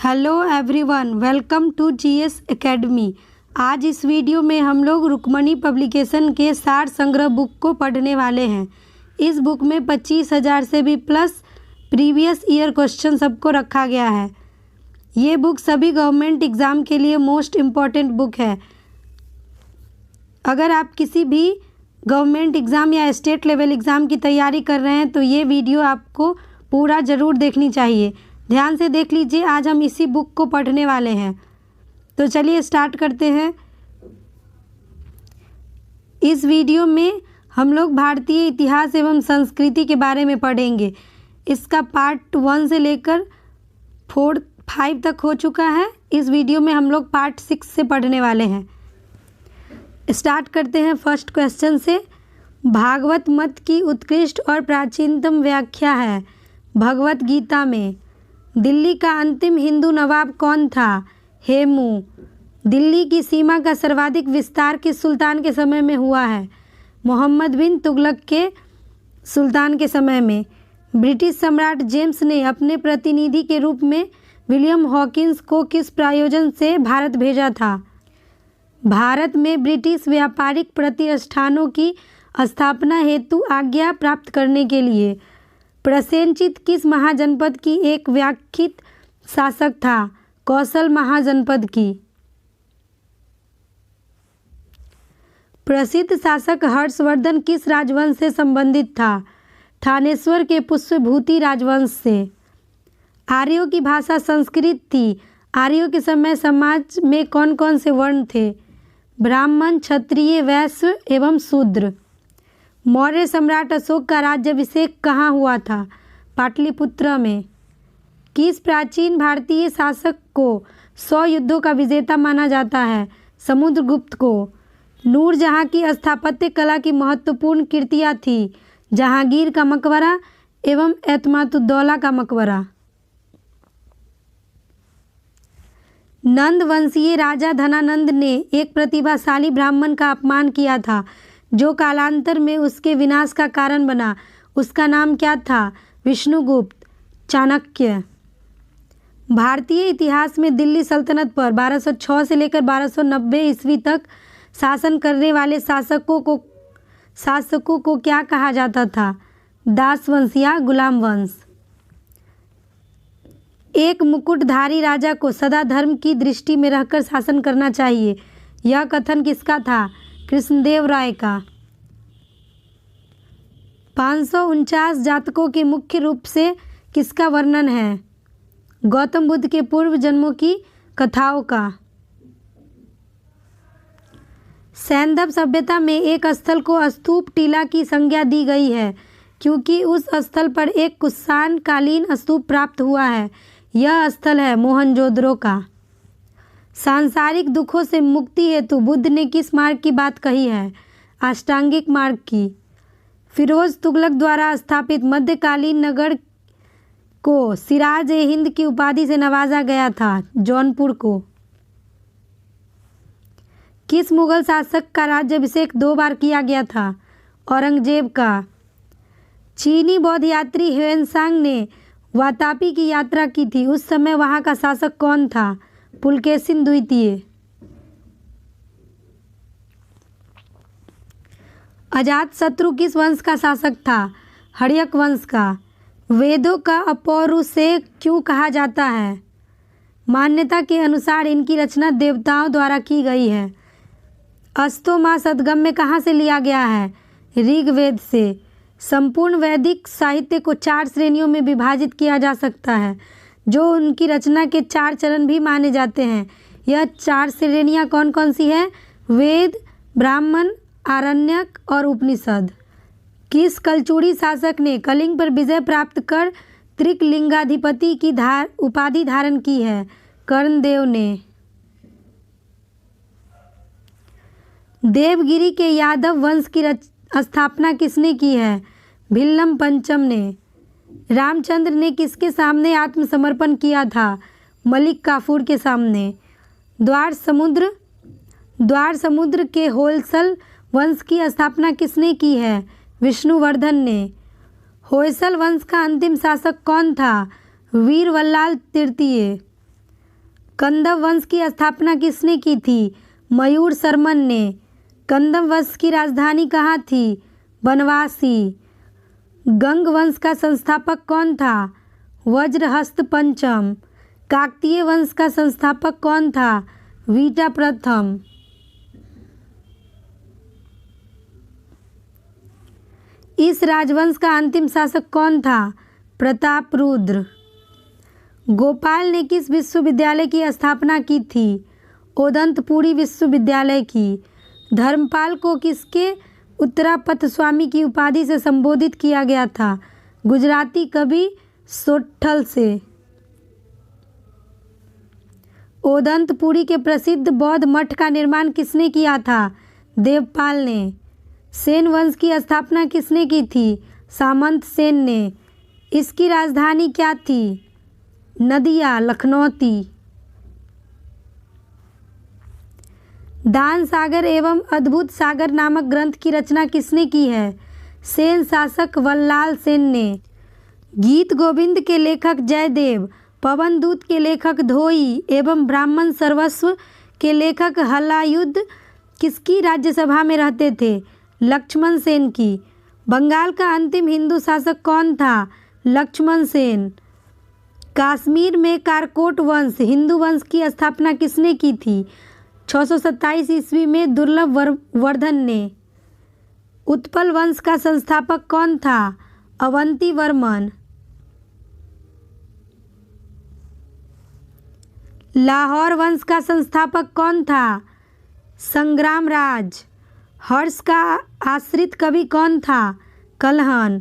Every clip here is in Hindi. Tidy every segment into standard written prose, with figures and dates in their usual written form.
Hello everyone, welcome to GS academy. आज इस वीडियो में हम लोग रुक्मणी पब्लिकेशन के सार संग्रह बुक को पढ़ने वाले हैं। इस बुक में 25,000 से भी प्लस प्रीवियस ईयर क्वेश्चन सबको रखा गया है। ये बुक सभी गवर्नमेंट एग्ज़ाम के लिए मोस्ट इम्पॉर्टेंट बुक है। अगर आप किसी भी गवर्नमेंट एग्ज़ाम या स्टेट लेवल एग्ज़ाम की तैयारी कर रहे हैं तो ये वीडियो आपको पूरा ज़रूर देखनी चाहिए। ध्यान से देख लीजिए, आज हम इसी बुक को पढ़ने वाले हैं। तो चलिए स्टार्ट करते हैं। इस वीडियो में हम लोग भारतीय इतिहास एवं संस्कृति के बारे में पढ़ेंगे। इसका पार्ट 1 से लेकर 5 तक हो चुका है। इस वीडियो में हम लोग पार्ट 6 से पढ़ने वाले हैं। स्टार्ट करते हैं फर्स्ट क्वेश्चन से। भागवत मत की उत्कृष्ट और प्राचीनतम व्याख्या है भगवत गीता में। दिल्ली का अंतिम हिंदू नवाब कौन था? हेमू। दिल्ली की सीमा का सर्वाधिक विस्तार किस सुल्तान के समय में हुआ है? मोहम्मद बिन तुगलक के सुल्तान के समय में। ब्रिटिश सम्राट जेम्स ने अपने प्रतिनिधि के रूप में विलियम हॉकिंस को किस प्रयोजन से भारत भेजा था? भारत में ब्रिटिश व्यापारिक प्रतिष्ठानों की स्थापना हेतु आज्ञा प्राप्त करने के लिए। प्रसेनजित किस महाजनपद की एक व्याख्यित शासक था? कौशल महाजनपद की। प्रसिद्ध शासक हर्षवर्धन किस राजवंश से संबंधित था? थानेश्वर के पुष्पभूति राजवंश से। आर्यों की भाषा संस्कृत थी। आर्यों के समय समाज में कौन कौन से वर्ण थे? ब्राह्मण, क्षत्रिय, वैश्य एवं शूद्र। मौर्य सम्राट अशोक का राज्याभिषेक कहाँ हुआ था? पाटलिपुत्र में। किस प्राचीन भारतीय शासक को 100 युद्धों का विजेता माना जाता है? समुद्रगुप्त को। नूरजहां की स्थापत्य कला की महत्वपूर्ण कृतियाँ थी जहांगीर का मकबरा एवं एतमादुद्दौला का मकबरा। नंद वंशीय राजा धनानंद ने एक प्रतिभाशाली ब्राह्मण का अपमान किया था जो कालांतर में उसके विनाश का कारण बना। उसका नाम क्या था? विष्णुगुप्त। चाणक्य। भारतीय इतिहास में दिल्ली सल्तनत पर 1206 से लेकर 1290 ईस्वी तक शासन करने वाले शासकों को क्या कहा जाता था? दास वंश या गुलाम वंश। एक मुकुटधारी राजा को सदा धर्म की दृष्टि में रहकर शासन करना चाहिए। यह कथन किसका था? कृष्णदेव राय का। 549 जातकों के मुख्य रूप से किसका वर्णन है? गौतम बुद्ध के पूर्व जन्मों की कथाओं का। सैंधव सभ्यता में एक स्थल को स्तूप टीला की संज्ञा दी गई है क्योंकि उस स्थल पर एक कुषाण कालीन स्तूप प्राप्त हुआ है। यह स्थल है मोहनजोदड़ो का। सांसारिक दुखों से मुक्ति हेतु बुद्ध ने किस मार्ग की बात कही है? अष्टांगिक मार्ग की। फिरोज तुगलक द्वारा स्थापित मध्यकालीन नगर को सिराज ए हिंद की उपाधि से नवाजा गया था। जौनपुर को। किस मुगल शासक का राज्याभिषेक 2 बार किया गया था? औरंगजेब का। चीनी बौद्ध यात्री ह्वेनसांग ने वातापी की यात्रा की थी। उस समय वहाँ का शासक कौन था? पुलकेशिन द्वितीय। अजातशत्रु किस वंश का शासक था? हर्यक वंश का। वेदों का अपौरुषेय क्यों कहा जाता है? मान्यता के अनुसार इनकी रचना देवताओं द्वारा की गई है। अस्तोमा सदगम्य कहाँ से लिया गया है? ऋग्वेद से। संपूर्ण वैदिक साहित्य को 4 श्रेणियों में विभाजित किया जा सकता है जो उनकी रचना के 4 चरण भी माने जाते हैं। यह 4 श्रेणियाँ कौन कौन सी है? वेद, ब्राह्मण, आरण्यक और उपनिषद। किस कलचुड़ी शासक ने कलिंग पर विजय प्राप्त कर त्रिकलिंगाधिपति की उपाधि धारण की है? कर्णदेव ने। देवगिरी के यादव वंश की स्थापना किसने की है? भिल्लम पंचम ने। रामचंद्र ने किसके सामने आत्मसमर्पण किया था? मलिक काफूर के सामने। द्वार समुद्र के होयसल वंश की स्थापना किसने की है? विष्णुवर्धन ने। होयसल वंश का अंतिम शासक कौन था? वीरबल्लाल तृतीय। कंदव वंश की स्थापना किसने की थी? मयूर शर्मन ने। कंदव वंश की राजधानी कहाँ थी? बनवासी। गंग वंश का संस्थापक कौन था? वज्रहस्त पंचम। काकतीय वंश का संस्थापक कौन था? वीटा प्रथम। इस राजवंश का अंतिम शासक कौन था? प्रतापरुद्र। गोपाल ने किस विश्वविद्यालय की स्थापना की थी? ओदंतपुरी विश्वविद्यालय की। धर्मपाल को किसके उत्तरापथ स्वामी की उपाधि से संबोधित किया गया था? गुजराती कवि सोट्ठल से। ओदंतपुरी के प्रसिद्ध बौद्ध मठ का निर्माण किसने किया था? देवपाल ने। सेन वंश की स्थापना किसने की थी? सामंत सेन ने। इसकी राजधानी क्या थी? नदिया लखनौती। दान सागर एवं अद्भुत सागर नामक ग्रंथ की रचना किसने की है? सेन शासक वल्लाल सेन ने। गीत गोविंद के लेखक जयदेव, पवन दूत के लेखक धोई एवं ब्राह्मण सर्वस्व के लेखक हलायुद्ध किसकी राज्यसभा में रहते थे? लक्ष्मण सेन की। बंगाल का अंतिम हिंदू शासक कौन था? लक्ष्मण सेन। कश्मीर में कारकोट वंश हिंदू वंश की स्थापना किसने की थी? 627 ईस्वी में दुर्लभ वर्धन ने। उत्पल वंश का संस्थापक कौन था? अवंती वर्मन। लाहौर वंश का संस्थापक कौन था? संग्राम राज। हर्ष का आश्रित कवि कौन था? कल्हण।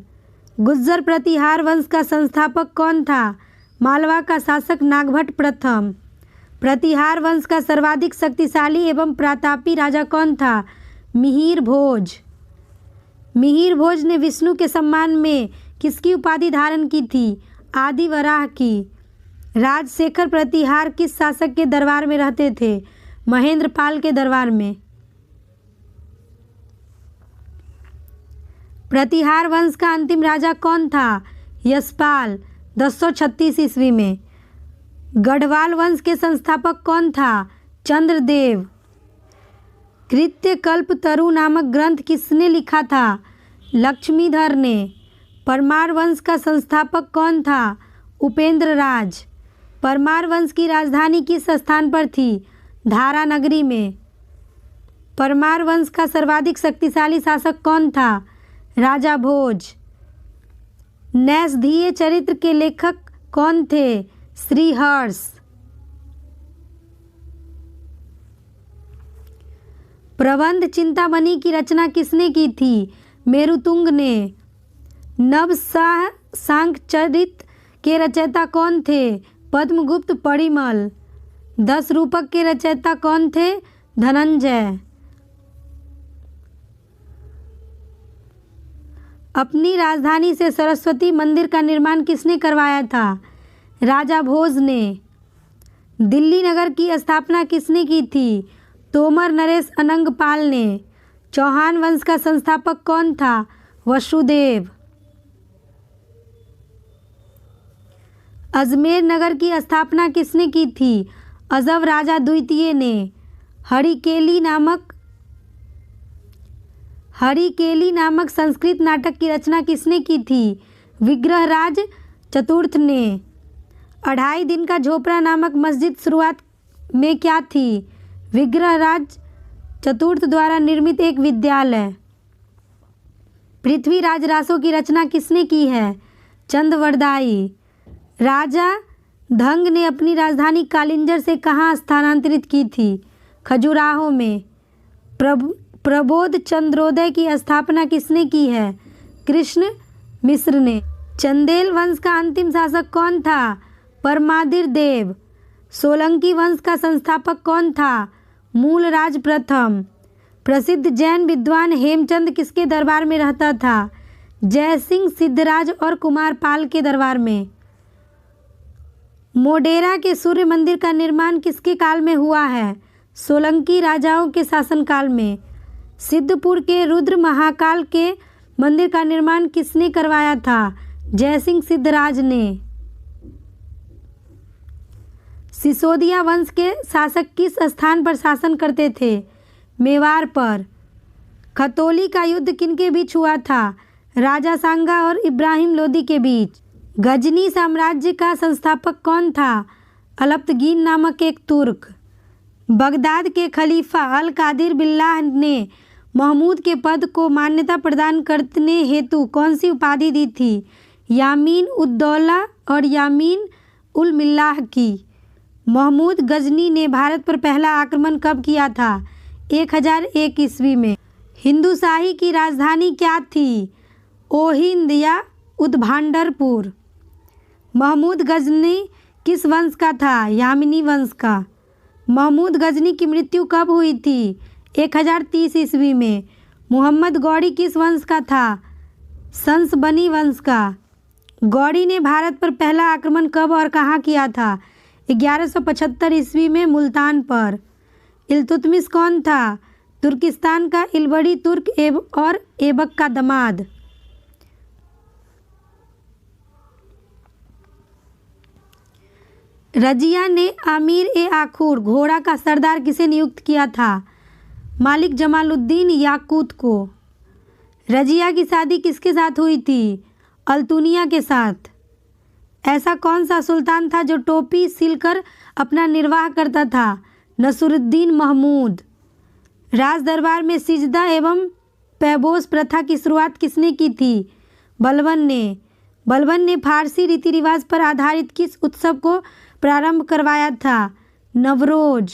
गुज्जर प्रतिहार वंश का संस्थापक कौन था? मालवा का शासक नागभट्ट प्रथम। प्रतिहार वंश का सर्वाधिक शक्तिशाली एवं प्रतापी राजा कौन था? मिहिर भोज। मिहिर भोज ने विष्णु के सम्मान में किसकी उपाधि धारण की थी? आदि वराह की। राजशेखर प्रतिहार किस शासक के दरबार में रहते थे? महेंद्र पाल के दरबार में। प्रतिहार वंश का अंतिम राजा कौन था? यशपाल 1036 ईस्वी में। गढ़वाल वंश के संस्थापक कौन था? चंद्रदेव। कृत्य कल्पतरु नामक ग्रंथ किसने लिखा था? लक्ष्मीधर ने। परमार वंश का संस्थापक कौन था? उपेंद्र राज। परमार वंश की राजधानी किस स्थान पर थी? धारा नगरी में। परमार वंश का सर्वाधिक शक्तिशाली शासक कौन था? राजा भोज। नैषधीय चरित्र के लेखक कौन थे? श्रीहर्ष। प्रबंध चिंतामणि की रचना किसने की थी? मेरुतुंग ने। नवशाह सांख्य चरित के रचयिता कौन थे? पद्मगुप्त परिमल। 10 रूपक के रचयिता कौन थे? धनंजय। अपनी राजधानी से सरस्वती मंदिर का निर्माण किसने करवाया था? राजा भोज ने। दिल्ली नगर की स्थापना किसने की थी? तोमर नरेश अनंगपाल ने। चौहान वंश का संस्थापक कौन था? वसुदेव। अजमेर नगर की स्थापना किसने की थी? अजब राजा द्वितीय ने। हरिकेली नामक संस्कृत नाटक की रचना किसने की थी? विग्रहराज चतुर्थ ने। 2.5 दिन का झोपड़ा नामक मस्जिद शुरुआत में क्या थी? विग्रहराज चतुर्थ द्वारा निर्मित एक विद्यालय। पृथ्वीराज रासो की रचना किसने की है? चंदवरदाई। राजा धंग ने अपनी राजधानी कालिंजर से कहाँ स्थानांतरित की थी? खजुराहो में। प्रबोध चंद्रोदय की स्थापना किसने की है? कृष्ण मिश्र ने। चंदेल वंश का अंतिम शासक कौन था? परमादिर देव। सोलंकी वंश का संस्थापक कौन था? मूलराज प्रथम। प्रसिद्ध जैन विद्वान हेमचंद किसके दरबार में रहता था? जयसिंह सिद्धराज और कुमारपाल के दरबार में। मोढेरा के सूर्य मंदिर का निर्माण किसके काल में हुआ है? सोलंकी राजाओं के शासनकाल में। सिद्धपुर के रुद्र महाकाल के मंदिर का निर्माण किसने करवाया था? जयसिंह सिद्धराज ने। सिसोदिया वंश के शासक किस स्थान पर शासन करते थे? मेवाड़ पर। खतौली का युद्ध किनके बीच हुआ था? राजा सांगा और इब्राहिम लोदी के बीच। गजनी साम्राज्य का संस्थापक कौन था? अलप्तगीन नामक एक तुर्क। बगदाद के खलीफा अल कादिर बिल्लाह ने महमूद के पद को मान्यता प्रदान करने हेतु कौन सी उपाधि दी थी? यामीन उद्दौला और यामीन उल मिल्लाह की। महमूद गजनी ने भारत पर पहला आक्रमण कब किया था? 1001 ईस्वी में। हिंदू शाही की राजधानी क्या थी? ओहिंद या उद्भांडरपुर। महमूद गजनी किस वंश का था? यामिनी वंश का। महमूद गजनी की मृत्यु कब हुई थी? 1030 ईस्वी में। मोहम्मद गौरी किस वंश का था? संसबनी वंश का। गौरी ने भारत पर पहला आक्रमण कब और कहाँ किया था? 1175 ईस्वी में मुल्तान पर। इल्तुतमिश कौन था? तुर्किस्तान का इलबड़ी तुर्क और ऐबक का दामाद। रजिया ने आमिर ए आखूर घोड़ा का सरदार किसे नियुक्त किया था? मालिक जमालुद्दीन याकूत को। रजिया की शादी किसके साथ हुई थी? अल्तुनिया के साथ। ऐसा कौन सा सुल्तान था जो टोपी सिलकर अपना निर्वाह करता था? नसरुद्दीन महमूद। राज दरबार में सिजदा एवं पैबोस प्रथा की शुरुआत किसने की थी? बलबन ने। बलबन ने फारसी रीति रिवाज पर आधारित किस उत्सव को प्रारंभ करवाया था? नवरोज।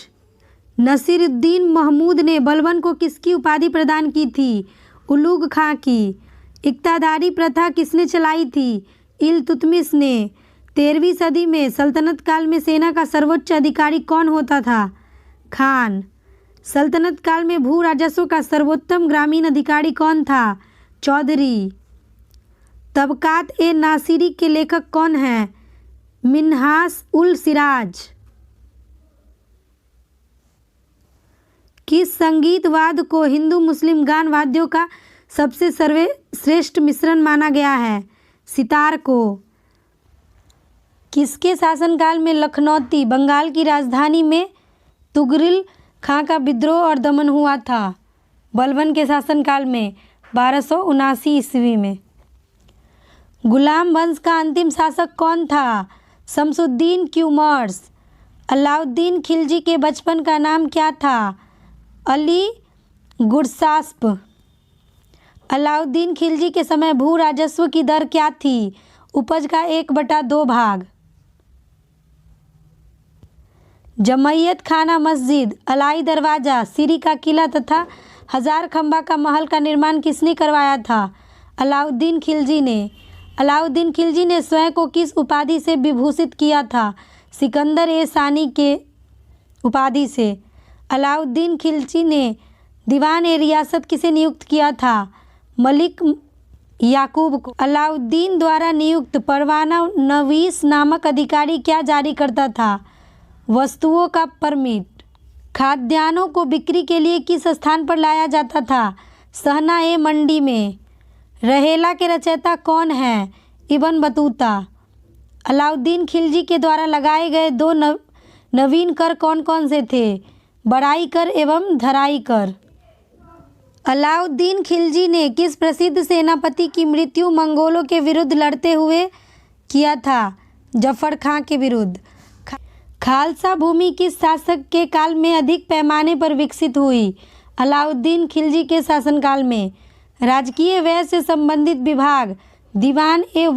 नसीरुद्दीन महमूद ने बलबन को किसकी उपाधि प्रदान की थी? उलूग खां की। इक्तादारी प्रथा किसने चलाई थी? इल्तुतमिश ने। 13वीं सदी में सल्तनत काल में सेना का सर्वोच्च अधिकारी कौन होता था? खान। सल्तनत काल में भू राजस्व का सर्वोत्तम ग्रामीण अधिकारी कौन था? चौधरी। तबकात ए नासिरी के लेखक कौन हैं? मिन्हास उल सिराज। किस संगीत वाद्य को हिंदू मुस्लिम गान वाद्यों का सबसे सर्वश्रेष्ठ मिश्रण माना गया है? सितार को। किसके शासनकाल में लखनौती बंगाल की राजधानी में तुगरिल खां का विद्रोह और दमन हुआ था? बलबन के शासनकाल में 1279 ईस्वी में। गुलाम वंश का अंतिम शासक कौन था? शमसुद्दीन क्यूमर्स। अलाउद्दीन खिलजी के बचपन का नाम क्या था? अली गुरसास्प। अलाउद्दीन खिलजी के समय भू राजस्व की दर क्या थी? उपज का 1/2 भाग। जमैयत खाना मस्जिद, अलाई दरवाज़ा, सीरी का किला तथा हजार खंबा का महल का निर्माण किसने करवाया था? अलाउद्दीन खिलजी ने। अलाउद्दीन खिलजी ने स्वयं को किस उपाधि से विभूषित किया था? सिकंदर ए सानी के उपाधि से। अलाउद्दीन खिलजी ने दीवान ए रियासत किसे नियुक्त किया था? मलिक याकूब को। अलाउद्दीन द्वारा नियुक्त परवाना नवीस नामक अधिकारी क्या जारी करता था? वस्तुओं का परमिट। खाद्यान्नों को बिक्री के लिए किस स्थान पर लाया जाता था? सहना ए मंडी में। रहेला के रचयिता कौन हैं? Ibn Battuta. अलाउद्दीन खिलजी के द्वारा लगाए गए 2 नवीन कर कौन कौन से थे? बड़ाई कर एवं धराई कर। अलाउद्दीन खिलजी ने किस प्रसिद्ध सेनापति की मृत्यु मंगोलों के विरुद्ध लड़ते हुए किया था? जफर खां के विरुद्ध। खालसा भूमि किस शासक के काल में अधिक पैमाने पर विकसित हुई? अलाउद्दीन खिलजी के शासनकाल में। राजकीय व्यय से संबंधित विभाग दीवान ए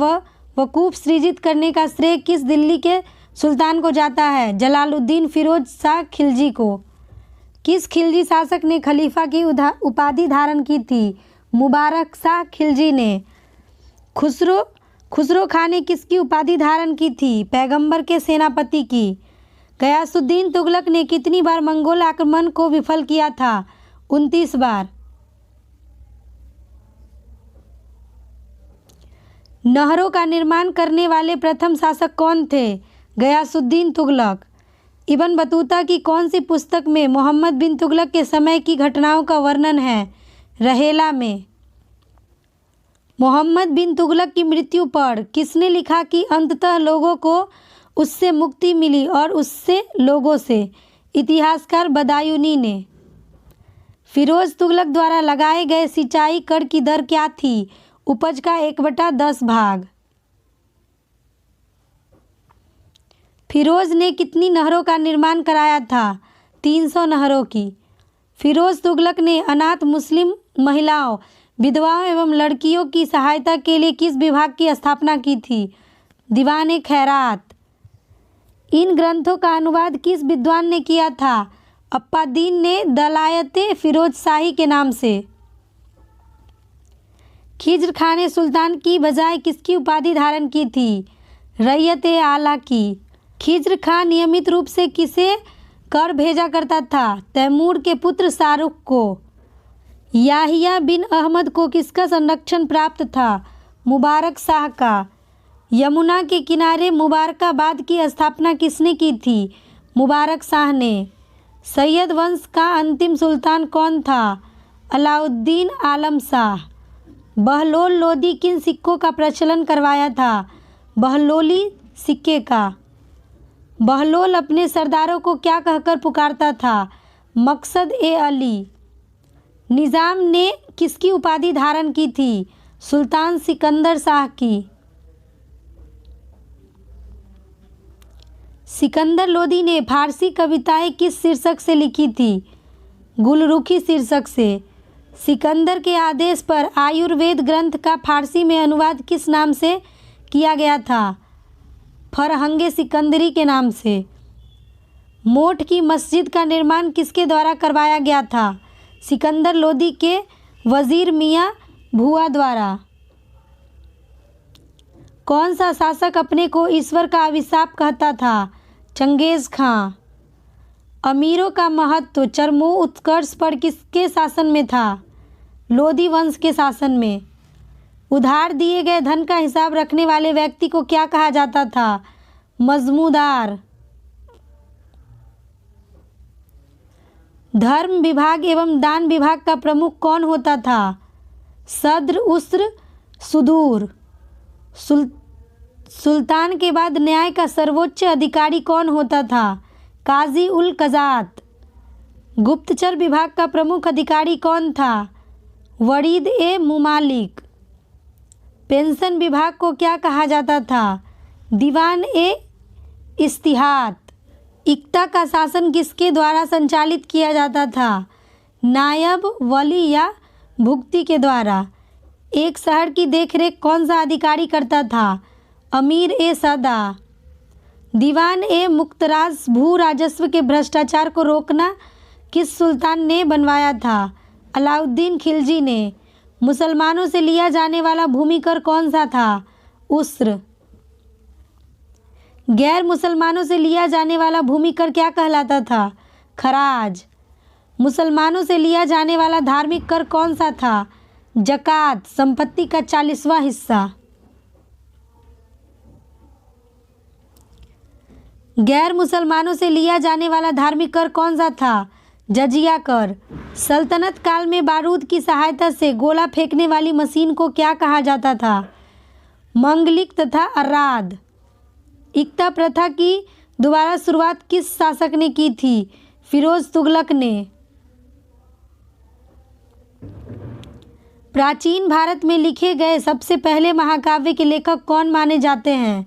वकूफ सृजित करने का श्रेय किस दिल्ली के सुल्तान को जाता है? जलालुद्दीन फिरोज शाह खिलजी को। किस खिलजी शासक ने खलीफा की उपाधि धारण की थी? मुबारक शाह खिलजी ने। खुसरो खां ने किसकी उपाधि धारण की थी? पैगंबर के सेनापति की। गयासुद्दीन तुगलक ने कितनी बार मंगोल आक्रमण को विफल किया था? 29 बार। नहरों का निर्माण करने वाले प्रथम शासक कौन थे? गयासुद्दीन तुगलक। इब्न बतूता की कौन सी पुस्तक में मोहम्मद बिन तुगलक के समय की घटनाओं का वर्णन है? रहेला में। मोहम्मद बिन तुगलक की मृत्यु पर किसने लिखा कि अंततः लोगों को उससे मुक्ति मिली और उससे लोगों से। इतिहासकार बदायूनी ने। फिरोज तुगलक द्वारा लगाए गए सिंचाई कर की दर क्या थी? उपज का 1/10 भाग। फिरोज ने कितनी नहरों का निर्माण कराया था? 300 नहरों की। फिरोज तुगलक ने अनाथ मुस्लिम महिलाओं, विधवाओं एवं लड़कियों की सहायता के लिए किस विभाग की स्थापना की थी? दीवान खैरात। इन ग्रंथों का अनुवाद किस विद्वान ने किया था? अप्पादीन ने दलायते फिरोज शाही के नाम से। खिज्र खां ने सुल्तान की बजाय किसकी उपाधि धारण की थी? रैयत-ए आला की। खिज्र खां नियमित रूप से किसे कर भेजा करता था? तैमूर के पुत्र शाहरुख को। याहिया बिन अहमद को किसका संरक्षण प्राप्त था? मुबारक शाह का। यमुना के किनारे मुबारकाबाद की स्थापना किसने की थी? मुबारक शाह ने। सैयद वंश का अंतिम सुल्तान कौन था? अलाउद्दीन आलम शाह। बहलोल लोदी किन सिक्कों का प्रचलन करवाया था? बहलोली सिक्के का। बहलोल अपने सरदारों को क्या कहकर पुकारता था? मकसद-ए-अली। निज़ाम ने किसकी उपाधि धारण की थी? सुल्तान सिकंदर शाह की। सिकंदर लोदी ने फारसी कविताएं किस शीर्षक से लिखी थी? गुलरुखी शीर्षक से। सिकंदर के आदेश पर आयुर्वेद ग्रंथ का फारसी में अनुवाद किस नाम से किया गया था? फरहंगे सिकंदरी के नाम से। मोठ की मस्जिद का निर्माण किसके द्वारा करवाया गया था? सिकंदर लोदी के वजीर मियाँ भुआ द्वारा। कौन सा शासक अपने को ईश्वर का अभिशाप कहता था? चंगेज खां। अमीरों का महत्व चरमों उत्कर्ष पर किसके शासन में था? लोदी वंश के शासन में। उधार दिए गए धन का हिसाब रखने वाले व्यक्ति को क्या कहा जाता था? मजमूदार। धर्म विभाग एवं दान विभाग का प्रमुख कौन होता था? सद्र उस्र सुदूर। सुल्तान के बाद न्याय का सर्वोच्च अधिकारी कौन होता था? काजी उल कज़ात। गुप्तचर विभाग का प्रमुख अधिकारी कौन था? वरीद-ए-मुमालिक। पेंशन विभाग को क्या कहा जाता था? दीवान-ए-इस्तिहात। इक्ता का शासन किसके द्वारा संचालित किया जाता था? नायब वली या भुक्ति के द्वारा। एक शहर की देखरेख कौन सा अधिकारी करता था? अमीर-ए-सदा। दीवान-ए-मुक्तराज भू राजस्व के भ्रष्टाचार को रोकना किस सुल्तान ने बनवाया था? अलाउद्दीन खिलजी ने। मुसलमानों से लिया जाने वाला भूमि कर कौन सा था? उस्र। गैर मुसलमानों से लिया जाने वाला भूमि कर क्या कहलाता था? खराज। मुसलमानों से लिया जाने वाला धार्मिक कर कौन सा था? जकात, संपत्ति का 40वां हिस्सा। गैर मुसलमानों से लिया जाने वाला धार्मिक कर कौन सा था? जजिया कर। सल्तनत काल में बारूद की सहायता से गोला फेंकने वाली मशीन को क्या कहा जाता था? मंगलिक तथा अर्राद। इक्ता प्रथा की दोबारा शुरुआत किस शासक ने की थी? फिरोज तुगलक ने। प्राचीन भारत में लिखे गए सबसे पहले महाकाव्य के लेखक कौन माने जाते हैं?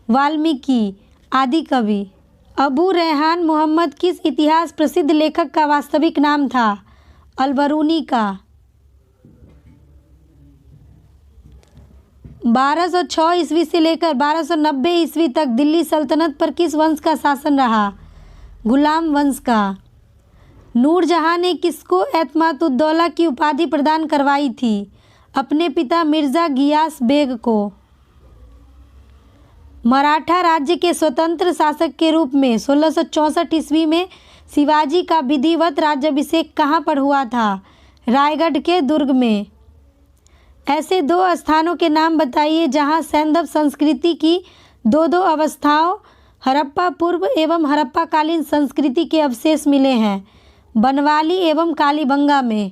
वाल्मीकि, आदि कवि। अबू रेहान मोहम्मद किस इतिहास प्रसिद्ध लेखक का वास्तविक नाम था? अलबरूनी का। 1206 ईस्वी से लेकर 1290 ईस्वी तक दिल्ली सल्तनत पर किस वंश का शासन रहा? गुलाम वंश का। नूरजहां ने किसको एतमादुद्दौला की उपाधि प्रदान करवाई थी? अपने पिता मिर्ज़ा गियास बेग को। मराठा राज्य के स्वतंत्र शासक के रूप में 1664 ईस्वी में शिवाजी का विधिवत राज्याभिषेक कहाँ पर हुआ था? रायगढ़ के दुर्ग में। ऐसे 2 स्थानों के नाम बताइए जहाँ सैंधव संस्कृति की दो अवस्थाओं हड़प्पा पूर्व एवं हड़प्पा कालीन संस्कृति के अवशेष मिले हैं। बनवाली एवं कालीबंगा में।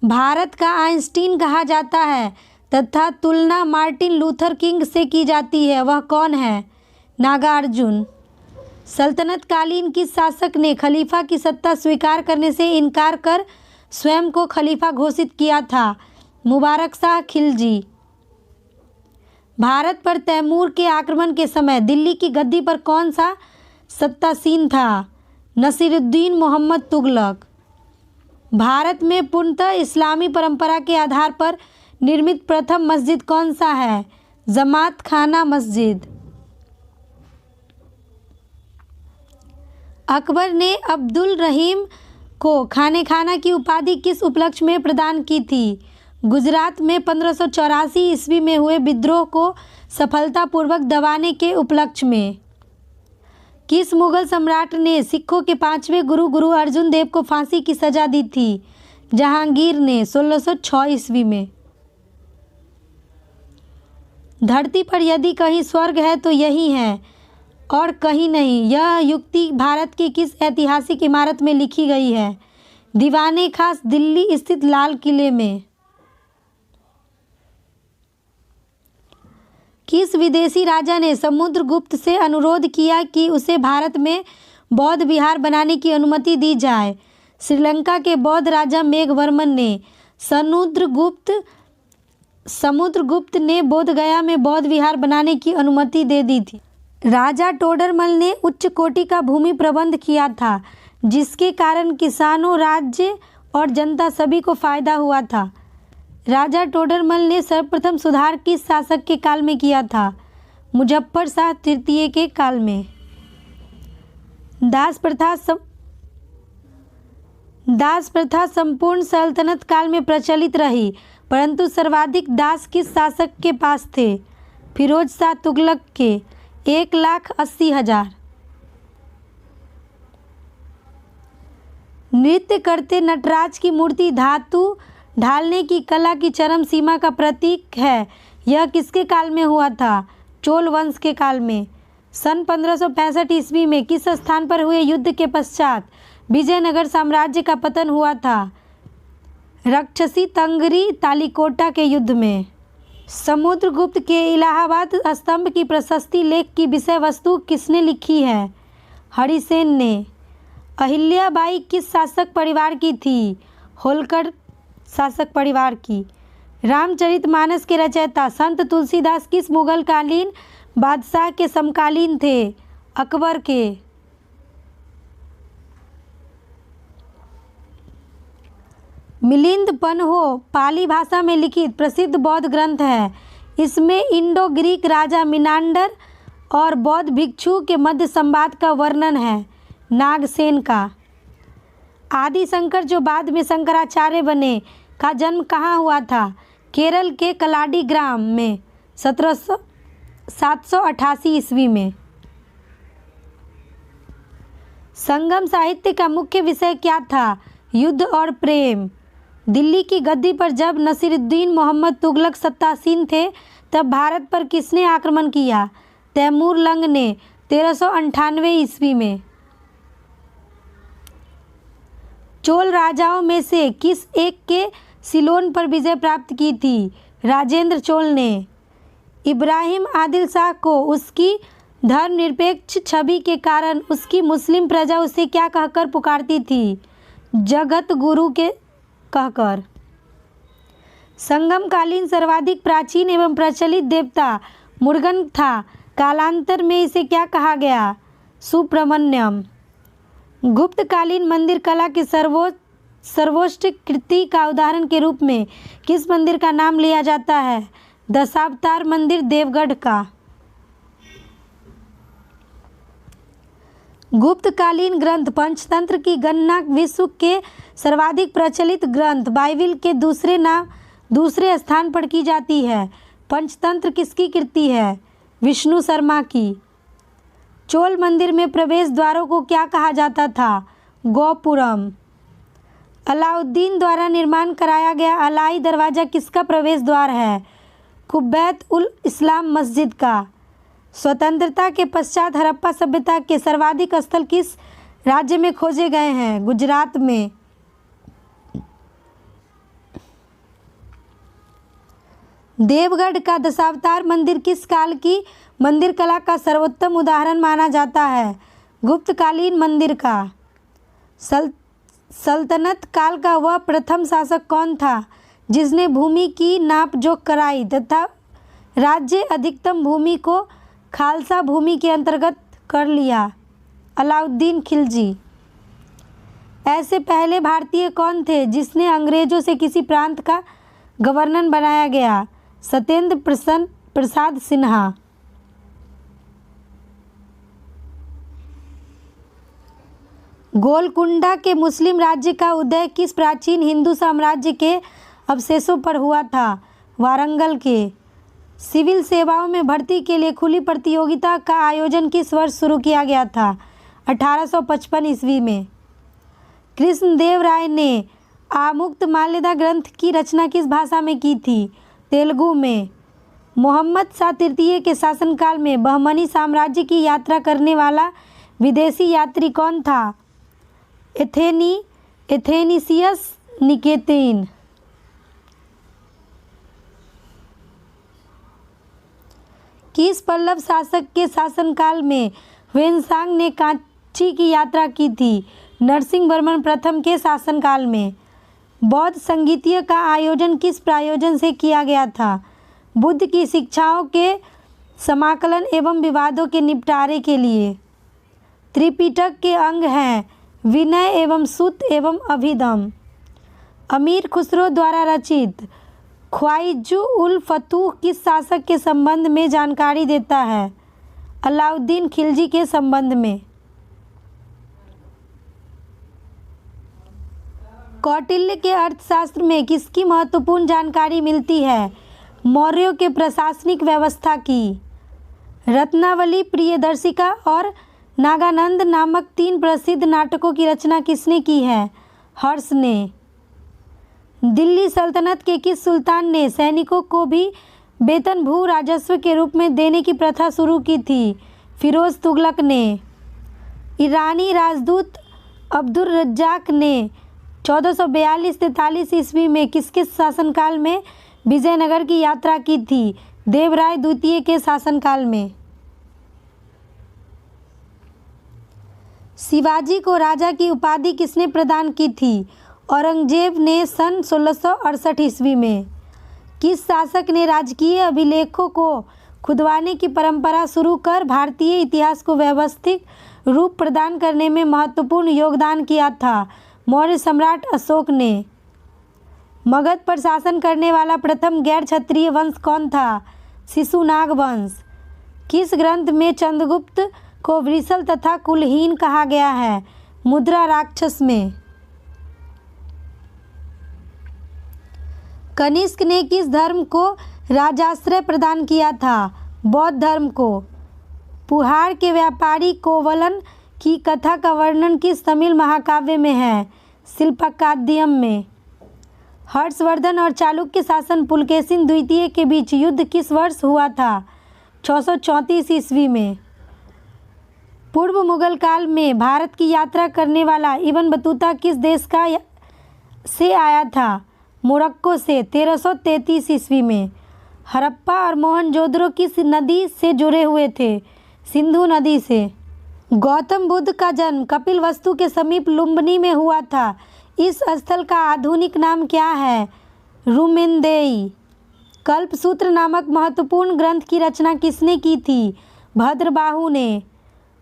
भारत का आइंस्टीन कहा जाता है तथा तुलना मार्टिन लूथर किंग से की जाती है, वह कौन है? नागार्जुन। सल्तनत कालीन किस शासक ने खलीफा की सत्ता स्वीकार करने से इनकार कर स्वयं को खलीफा घोषित किया था? मुबारक शाह खिलजी। भारत पर तैमूर के आक्रमण के समय दिल्ली की गद्दी पर कौन सा सत्तासीन था? नसीरुद्दीन मोहम्मद तुगलक। भारत में पूर्णतः इस्लामी परंपरा के आधार पर निर्मित प्रथम मस्जिद कौन सा है? जमात खाना मस्जिद। अकबर ने अब्दुल रहीम को खाने खाना की उपाधि किस उपलक्ष्य में प्रदान की थी? गुजरात में 1584 ईस्वी में हुए विद्रोह को सफलतापूर्वक दबाने के उपलक्ष्य में। किस मुगल सम्राट ने सिखों के 5वें गुरु अर्जुन देव को फांसी की सजा दी थी? जहांगीर ने 1606 ईस्वी में। धरती पर यदि कहीं स्वर्ग है तो यही है और कहीं नहीं, यह युक्ति भारत की किस ऐतिहासिक इमारत में लिखी गई है? दीवाने खास दिल्ली स्थित लाल किले में। किस विदेशी राजा ने समुद्रगुप्त से अनुरोध किया कि उसे भारत में बौद्ध विहार बनाने की अनुमति दी जाए? श्रीलंका के बौद्ध राजा मेघवर्मन ने। समुद्रगुप्त ने बोधगया में बौद्ध विहार बनाने की अनुमति दे दी थी। राजा टोडरमल ने उच्च कोटि का भूमि प्रबंध किया था, जिसके कारण किसानों, राज्य और जनता सभी को फायदा हुआ था। राजा टोडरमल ने सर्वप्रथम सुधार किस शासक के काल में किया था? मुजफ्फर शाह तृतीय के काल में। दास प्रथा संपूर्ण सल्तनत काल में प्रचलित रही, परंतु सर्वाधिक दास किस शासक के पास थे? फिरोज शाह तुगलक के 1,80,000। नृत्य करते नटराज की मूर्ति धातु ढालने की कला की चरम सीमा का प्रतीक है। यह किसके काल में हुआ था? चोल वंश के काल में। सन 1565 ईस्वी में किस स्थान पर हुए युद्ध के पश्चात विजयनगर साम्राज्य का पतन हुआ था? राक्षसी तंगरी तालिकोटा के युद्ध में। समुद्रगुप्त के इलाहाबाद स्तंभ की प्रशस्ति लेख की विषय वस्तु किसने लिखी है? हरिसेन ने। अहिल्याबाई किस शासक परिवार की थी? होलकर शासक परिवार की। रामचरितमानस के रचयिता संत तुलसीदास किस मुगल कालीन बादशाह के समकालीन थे? अकबर के। मिलिंद पन्हो पाली भाषा में लिखित प्रसिद्ध बौद्ध ग्रंथ है। इसमें इंडो ग्रीक राजा मिनांडर और बौद्ध भिक्षु के मध्य संवाद का वर्णन है। नागसेन का। आदि शंकर जो बाद में शंकराचार्य बने का जन्म कहाँ हुआ था? केरल के कलाडी ग्राम में 788 ईस्वी में। संगम साहित्य का मुख्य विषय क्या था? युद्ध और प्रेम। दिल्ली की गद्दी पर जब नसीरुद्दीन मोहम्मद तुगलक सत्तासीन थे तब भारत पर किसने आक्रमण किया? तैमूर लंग ने 1398 ईस्वी में। चोल राजाओं में से किस एक के सिलोन पर विजय प्राप्त की थी? राजेंद्र चोल ने। इब्राहिम आदिल शाह को उसकी धर्मनिरपेक्ष छवि के कारण उसकी मुस्लिम प्रजा उसे क्या कहकर पुकारती थी? जगत गुरु के कहकर। संगमकालीन सर्वाधिक प्राचीन एवं प्रचलित देवता मुर्गन था। कालांतर में इसे क्या कहा गया? सुब्रमण्यम। गुप्तकालीन मंदिर कला की सर्वोत्कृष्ट कृति का उदाहरण के रूप में किस मंदिर का नाम लिया जाता है? दशावतार मंदिर देवगढ़ का। गुप्तकालीन ग्रंथ पंचतंत्र की गणना विश्व के सर्वाधिक प्रचलित ग्रंथ बाइबिल के दूसरे स्थान पर की जाती है। पंचतंत्र किसकी कृति है? विष्णु शर्मा की। चोल मंदिर में प्रवेश द्वारों को क्या कहा जाता था? गोपुरम। अलाउद्दीन द्वारा निर्माण कराया गया अलाई दरवाज़ा किसका प्रवेश द्वार है? कुब्बैत उल इस्लाम मस्जिद का। स्वतंत्रता के पश्चात हड़प्पा सभ्यता के सर्वाधिक स्थल किस राज्य में खोजे गए हैं? गुजरात में। देवगढ़ का दशावतार मंदिर किस काल की मंदिर कला का सर्वोत्तम उदाहरण माना जाता है? गुप्तकालीन मंदिर का। सल्तनत काल का वह प्रथम शासक कौन था जिसने भूमि की नाप जोख कराई तथा राज्य अधिकतम भूमि को खालसा भूमि के अंतर्गत कर लिया? अलाउद्दीन खिलजी। ऐसे पहले भारतीय कौन थे जिसने अंग्रेजों से किसी प्रांत का गवर्नर बनाया गया? सत्येंद्र प्रसाद सिन्हा। गोलकुंडा के मुस्लिम राज्य का उदय किस प्राचीन हिंदू साम्राज्य के अवशेषों पर हुआ था? वारंगल के। सिविल सेवाओं में भर्ती के लिए खुली प्रतियोगिता का आयोजन किस वर्ष शुरू किया गया था? 1855 ईस्वी में। कृष्णदेव राय ने आमुक्तमाल्यदा ग्रंथ की रचना किस भाषा में की थी? तेलुगु में। मोहम्मद शाह तृतीय के शासनकाल में बहमनी साम्राज्य की यात्रा करने वाला विदेशी यात्री कौन था? एथेनिसियस निकेतीन। किस पल्लव शासक के शासनकाल में ह्वेनसांग ने कांची की यात्रा की थी? नरसिंहवर्मन प्रथम के शासनकाल में। बौद्ध संगीतीय का आयोजन किस प्रायोजन से किया गया था? बुद्ध की शिक्षाओं के समाकलन एवं विवादों के निपटारे के लिए। त्रिपिटक के अंग हैं विनय एवं सूत एवं अभिधम। अमीर खुसरो द्वारा रचित ख्वाइजु उल फतूह किस शासक के संबंध में जानकारी देता है? अलाउद्दीन खिलजी के संबंध में। कौटिल्य के अर्थशास्त्र में किसकी महत्वपूर्ण जानकारी मिलती है? मौर्यों के प्रशासनिक व्यवस्था की। रत्नावली, प्रियदर्शिका और नागानंद नामक 3 प्रसिद्ध नाटकों की रचना किसने की है? हर्ष ने। दिल्ली सल्तनत के किस सुल्तान ने सैनिकों को भी वेतन भू राजस्व के रूप में देने की प्रथा शुरू की थी? फिरोज तुगलक ने। ईरानी राजदूत अब्दुल रज्जाक ने 1442-43 ईस्वी में किसके शासनकाल में विजयनगर की यात्रा की थी? देवराय द्वितीय के शासनकाल में। शिवाजी को राजा की उपाधि किसने प्रदान की थी? औरंगजेब ने सन 1668 ईस्वी में। किस शासक ने राजकीय अभिलेखों को खुदवाने की परंपरा शुरू कर भारतीय इतिहास को व्यवस्थित रूप प्रदान करने में महत्वपूर्ण योगदान किया था? मौर्य सम्राट अशोक ने। मगध पर शासन करने वाला प्रथम गैर क्षत्रिय वंश कौन था? शिशुनाग वंश। किस ग्रंथ में चंद्रगुप्त को वृषल तथा कुलहीन कहा गया है? मुद्रा राक्षस में। कनिष्क ने किस धर्म को राजाश्रय प्रदान किया था? बौद्ध धर्म को। पुहार के व्यापारी कोवलन की कथा का वर्णन किस तमिल महाकाव्य में है? शिल्पकाद्यम में। हर्षवर्धन और चालुक्य शासन पुलकेशिन द्वितीय के बीच युद्ध किस वर्ष हुआ था? 634 ईस्वी में। पूर्व मुगल काल में भारत की यात्रा करने वाला इब्न बतूता किस देश का से आया था? मोरक्को से 1333 ईस्वी में। हड़प्पा और मोहनजोदड़ो किस नदी से जुड़े हुए थे? सिंधु नदी से। गौतम बुद्ध का जन्म कपिलवस्तु के समीप लुम्बिनी में हुआ था। इस स्थल का आधुनिक नाम क्या है? रुमेंदेई। कल्पसूत्र नामक महत्वपूर्ण ग्रंथ की रचना किसने की थी? भद्रबाहु ने।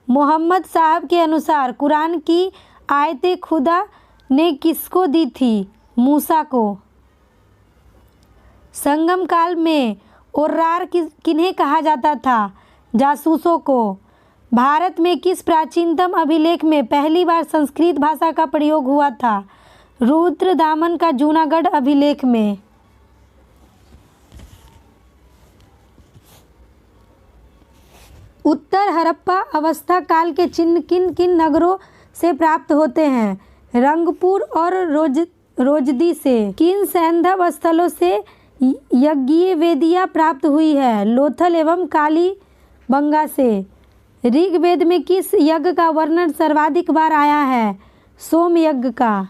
मोहम्मद साहब के अनुसार कुरान की आयतें खुदा ने किसको दी थी? मूसा को। संगम काल में ओर्रार किन्हें कहा जाता था? जासूसों को। भारत में किस प्राचीनतम अभिलेख में पहली बार संस्कृत भाषा का प्रयोग हुआ था? रुद्रदामन का जूनागढ़ अभिलेख में। उत्तर हड़प्पा अवस्था काल के चिन्ह किन किन नगरों से प्राप्त होते हैं? रंगपुर और रोजदी से। किन सैंधव स्थलों से यज्ञीय वेदियाँ प्राप्त हुई है? लोथल एवं कालीबंगा से। ऋग्वेद में किस यज्ञ का वर्णन सर्वाधिक बार आया है? सोम यज्ञ का।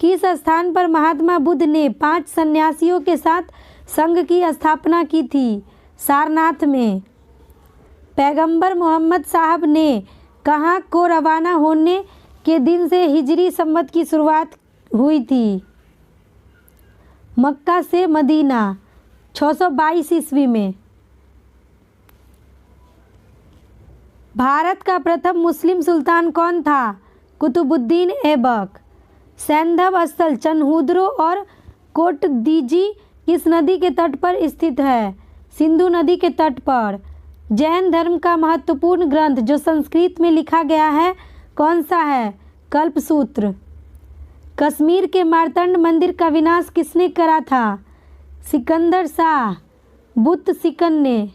किस स्थान पर महात्मा बुद्ध ने 5 सन्यासियों के साथ संघ की स्थापना की थी? सारनाथ में। पैगंबर मोहम्मद साहब ने कहाँ को रवाना होने के दिन से हिजरी संवत की शुरुआत हुई थी? मक्का से मदीना 622 ईस्वी में। भारत का प्रथम मुस्लिम सुल्तान कौन था? कुतुबुद्दीन ऐबक। सैंधव स्थल चनहूद्रो और कोटदीजी किस नदी के तट पर स्थित है? सिंधु नदी के तट पर। जैन धर्म का महत्वपूर्ण ग्रंथ जो संस्कृत में लिखा गया है कौन सा है? कल्पसूत्र। कश्मीर के मार्तंड मंदिर का विनाश किसने करा था? सिकंदर शाह बुत सिकन ने।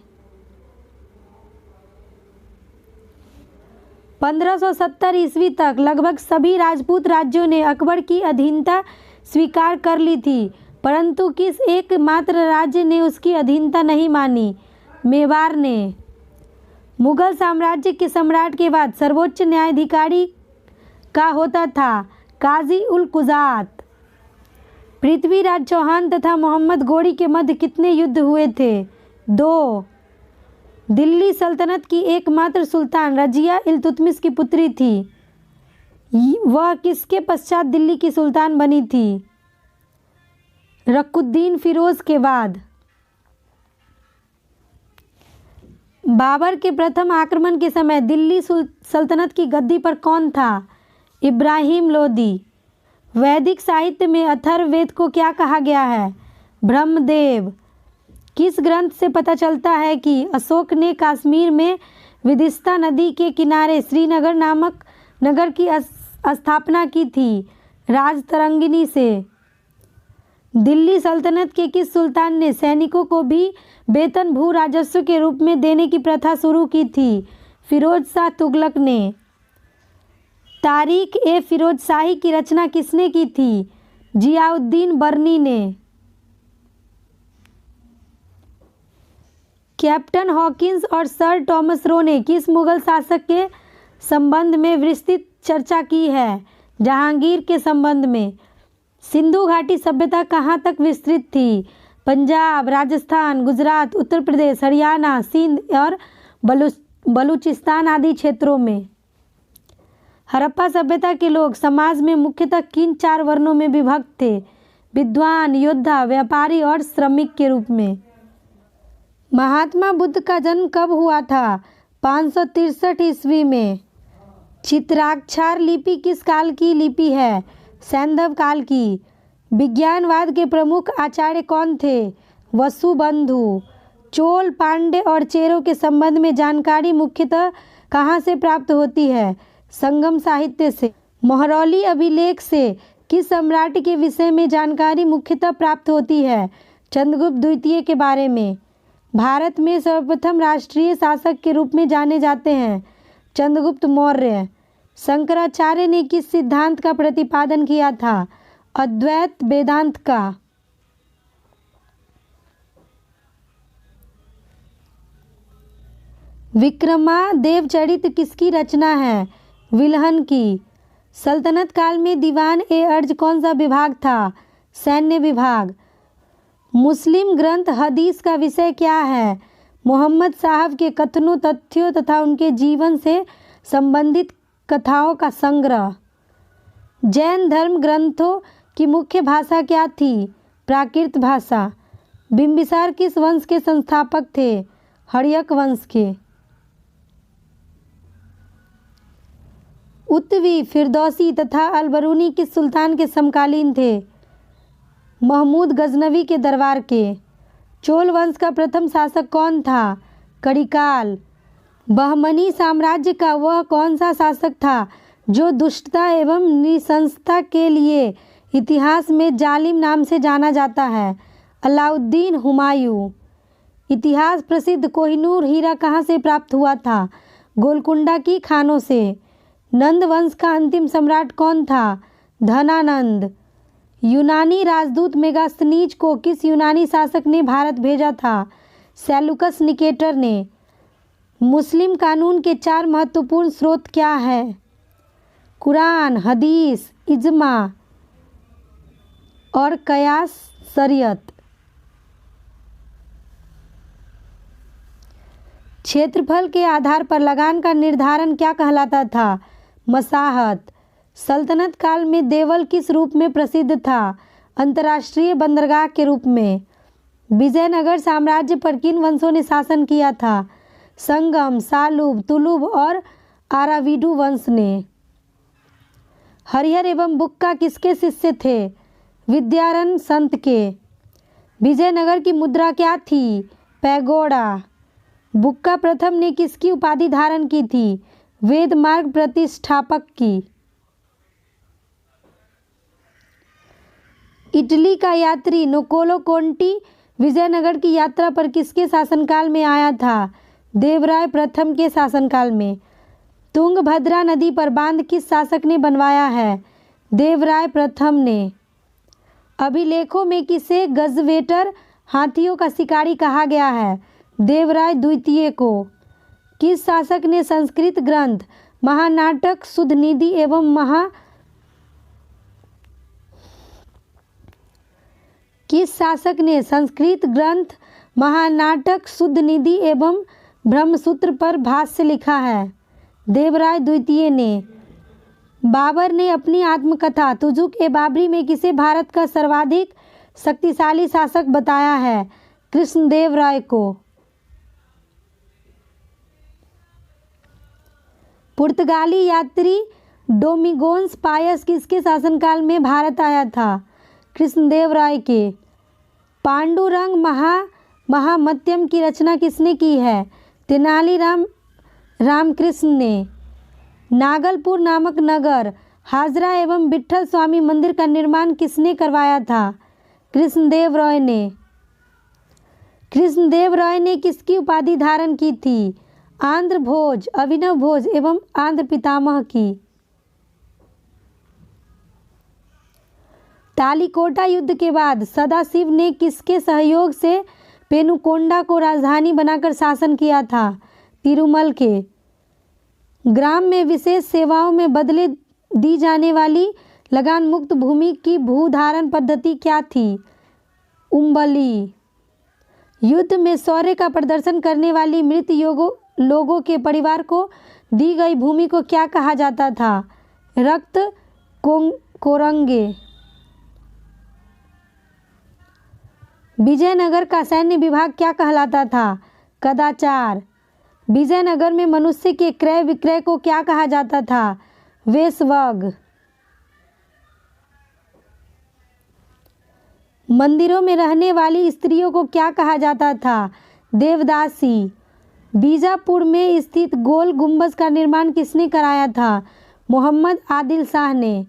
1570 ईस्वी तक लगभग सभी राजपूत राज्यों ने अकबर की अधीनता स्वीकार कर ली थी, परंतु किस एकमात्र राज्य ने उसकी अधीनता नहीं मानी? मेवाड़ ने। मुगल साम्राज्य के सम्राट के बाद सर्वोच्च न्यायाधिकारी का होता था? काजी उल कुजात। पृथ्वीराज चौहान तथा मोहम्मद गोरी के मध्य कितने युद्ध हुए थे? 2। दिल्ली सल्तनत की एकमात्र सुल्तान रजिया इल्तुतमिश की पुत्री थी। वह किसके पश्चात दिल्ली की सुल्तान बनी थी? रकुद्दीन फिरोज के बाद। बाबर के प्रथम आक्रमण के समय दिल्ली सल्तनत की गद्दी पर कौन था? इब्राहिम लोदी। वैदिक साहित्य में अथर्ववेद को क्या कहा गया है? ब्रह्मदेव। किस ग्रंथ से पता चलता है कि अशोक ने कश्मीर में विदिशा नदी के किनारे श्रीनगर नामक नगर की स्थापना की थी? राजतरंगिणी से। दिल्ली सल्तनत के किस सुल्तान ने सैनिकों को भी वेतन भू राजस्व के रूप में देने की प्रथा शुरू की थी? फिरोज शाह तुगलक ने। तारीख ए फिरोज शाही की रचना किसने की थी? जियाउद्दीन बर्नी ने। कैप्टन हॉकिंस और सर टॉमस रो ने किस मुगल शासक के संबंध में विस्तृत चर्चा की है? जहांगीर के संबंध में। सिंधु घाटी सभ्यता कहाँ तक विस्तृत थी? पंजाब, राजस्थान, गुजरात, उत्तर प्रदेश, हरियाणा, सिंध और बलूचिस्तान आदि क्षेत्रों में। हड़प्पा सभ्यता के लोग समाज में मुख्यतः किन 4 वर्णों में विभक्त थे? विद्वान, योद्धा, व्यापारी और श्रमिक के रूप में। महात्मा बुद्ध का जन्म कब हुआ था? 563 ईस्वी में। चित्राक्षर लिपि किस काल की लिपि है? सैंधव काल की। विज्ञानवाद के प्रमुख आचार्य कौन थे? वसुबंधु। चोल, पांड्य और चेरों के संबंध में जानकारी मुख्यतः कहाँ से प्राप्त होती है? संगम साहित्य से। महरौली अभिलेख से किस सम्राट के विषय में जानकारी मुख्यतः प्राप्त होती है? चंद्रगुप्त द्वितीय के बारे में। भारत में सर्वप्रथम राष्ट्रीय शासक के रूप में जाने जाते हैं? चंद्रगुप्त मौर्य। शंकराचार्य ने किस सिद्धांत का प्रतिपादन किया था? अद्वैत वेदांत का। विक्रमादेवचरित किसकी रचना है? विल्हन की। सल्तनत काल में दीवान ए अर्ज कौन सा विभाग था? सैन्य विभाग। मुस्लिम ग्रंथ हदीस का विषय क्या है? मोहम्मद साहब के कथनों, तथ्यों तथा उनके जीवन से संबंधित कथाओं का संग्रह। जैन धर्म ग्रंथों की मुख्य भाषा क्या थी? प्राकृत भाषा। बिंबिसार किस वंश के संस्थापक थे? हर्यक वंश के। उत्वी, फिरदौसी तथा अलबरूनी किस सुल्तान के समकालीन थे? महमूद गजनवी के दरबार के। चोल वंश का प्रथम शासक कौन था? करिकाल। बहमनी साम्राज्य का वह कौन सा शासक था जो दुष्टता एवं नृशंसता के लिए इतिहास में जालिम नाम से जाना जाता है? अलाउद्दीन हुमायूं। इतिहास प्रसिद्ध कोहिनूर हीरा कहाँ से प्राप्त हुआ था? गोलकुंडा की खानों से। नंद वंश का अंतिम सम्राट कौन था? धनानंद। यूनानी राजदूत मेगास्थनीज को किस यूनानी शासक ने भारत भेजा था? सेलुकस निकेटर ने। मुस्लिम कानून के 4 महत्वपूर्ण स्रोत क्या है? कुरान, हदीस, इजमा और कयास शरीयत। क्षेत्रफल के आधार पर लगान का निर्धारण क्या कहलाता था? मसाहत। सल्तनत काल में देवल किस रूप में प्रसिद्ध था? अंतर्राष्ट्रीय बंदरगाह के रूप में। विजयनगर साम्राज्य पर किन वंशों ने शासन किया था? संगम, सालुब, तुलुब और आराविडु वंश ने। हरिहर एवं बुक्का किसके शिष्य थे? विद्यारण्य संत के। विजयनगर की मुद्रा क्या थी? पैगोडा। बुक्का प्रथम ने किसकी उपाधि धारण की थी? वेद मार्ग प्रतिष्ठापक की। इटली का यात्री निकोलो कोंटी विजयनगर की यात्रा पर किसके शासनकाल में आया था? देवराय प्रथम के शासनकाल में। तुंगभद्रा नदी पर बांध किस शासक ने बनवाया है? देवराय प्रथम ने। अभिलेखों में किसे गजवेटर हाथियों का शिकारी कहा गया है? देवराय द्वितीय को। किस शासक ने संस्कृत ग्रंथ महानाटक सुधनिधि एवं ब्रह्मसूत्र पर भाष्य लिखा है? देवराय द्वितीय ने। बाबर ने अपनी आत्मकथा तुजुक-ए-बाबरी में किसे भारत का सर्वाधिक शक्तिशाली शासक बताया है? कृष्णदेवराय को। पुर्तगाली यात्री डोमिगोन्स पायस किसके शासनकाल में भारत आया था? कृष्णदेवराय के। पांडुरंग महामत्यम की रचना किसने की है? तेनालीराम रामकृष्ण ने। नागलपुर नामक नगर हाजरा एवं विट्ठल स्वामी मंदिर का निर्माण किसने करवाया था? कृष्णदेवराय ने। कृष्णदेवराय ने किसकी उपाधि धारण की थी? आंध्र भोज, अभिनव भोज एवं आंध्र पितामह की। तालिकोटा युद्ध के बाद सदाशिव ने किसके सहयोग से पेनुकोंडा को राजधानी बनाकर शासन किया था? तिरुमल के। ग्राम में विशेष सेवाओं में बदले दी जाने वाली लगान मुक्त भूमि की भूधारण पद्धति क्या थी? उम्बली। युद्ध में शौर्य का प्रदर्शन करने वाली मृत लोगों के परिवार को दी गई भूमि को क्या कहा जाता था? रक्त कोरंगे। विजयनगर का सैन्य विभाग क्या कहलाता था? कदाचार। विजयनगर में मनुष्य के क्रय विक्रय को क्या कहा जाता था? वेश्वग। मंदिरों में रहने वाली स्त्रियों को क्या कहा जाता था? देवदासी। बीजापुर में स्थित गोल गुंबज का निर्माण किसने कराया था? मोहम्मद आदिल शाह ने।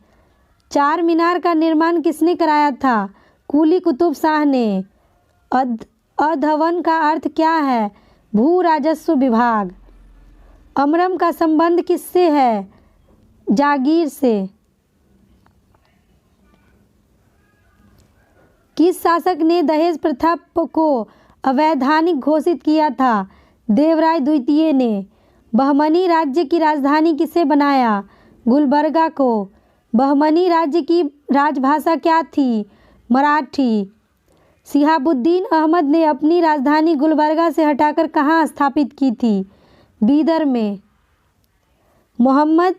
चार मीनार का निर्माण किसने कराया था? कुली कुतुब शाह ने। अधवन का अर्थ क्या है? भू राजस्व विभाग। अमरम का संबंध किससे है? जागीर से। किस शासक ने दहेज प्रथा को अवैधानिक घोषित किया था? देवराय द्वितीय ने। बहमनी राज्य की राजधानी किसे बनाया? गुलबर्गा को। बहमनी राज्य की राजभाषा क्या थी? मराठी। शिहाबुद्दीन अहमद ने अपनी राजधानी गुलबर्गा से हटाकर कहाँ स्थापित की थी? बीदर में। मोहम्मद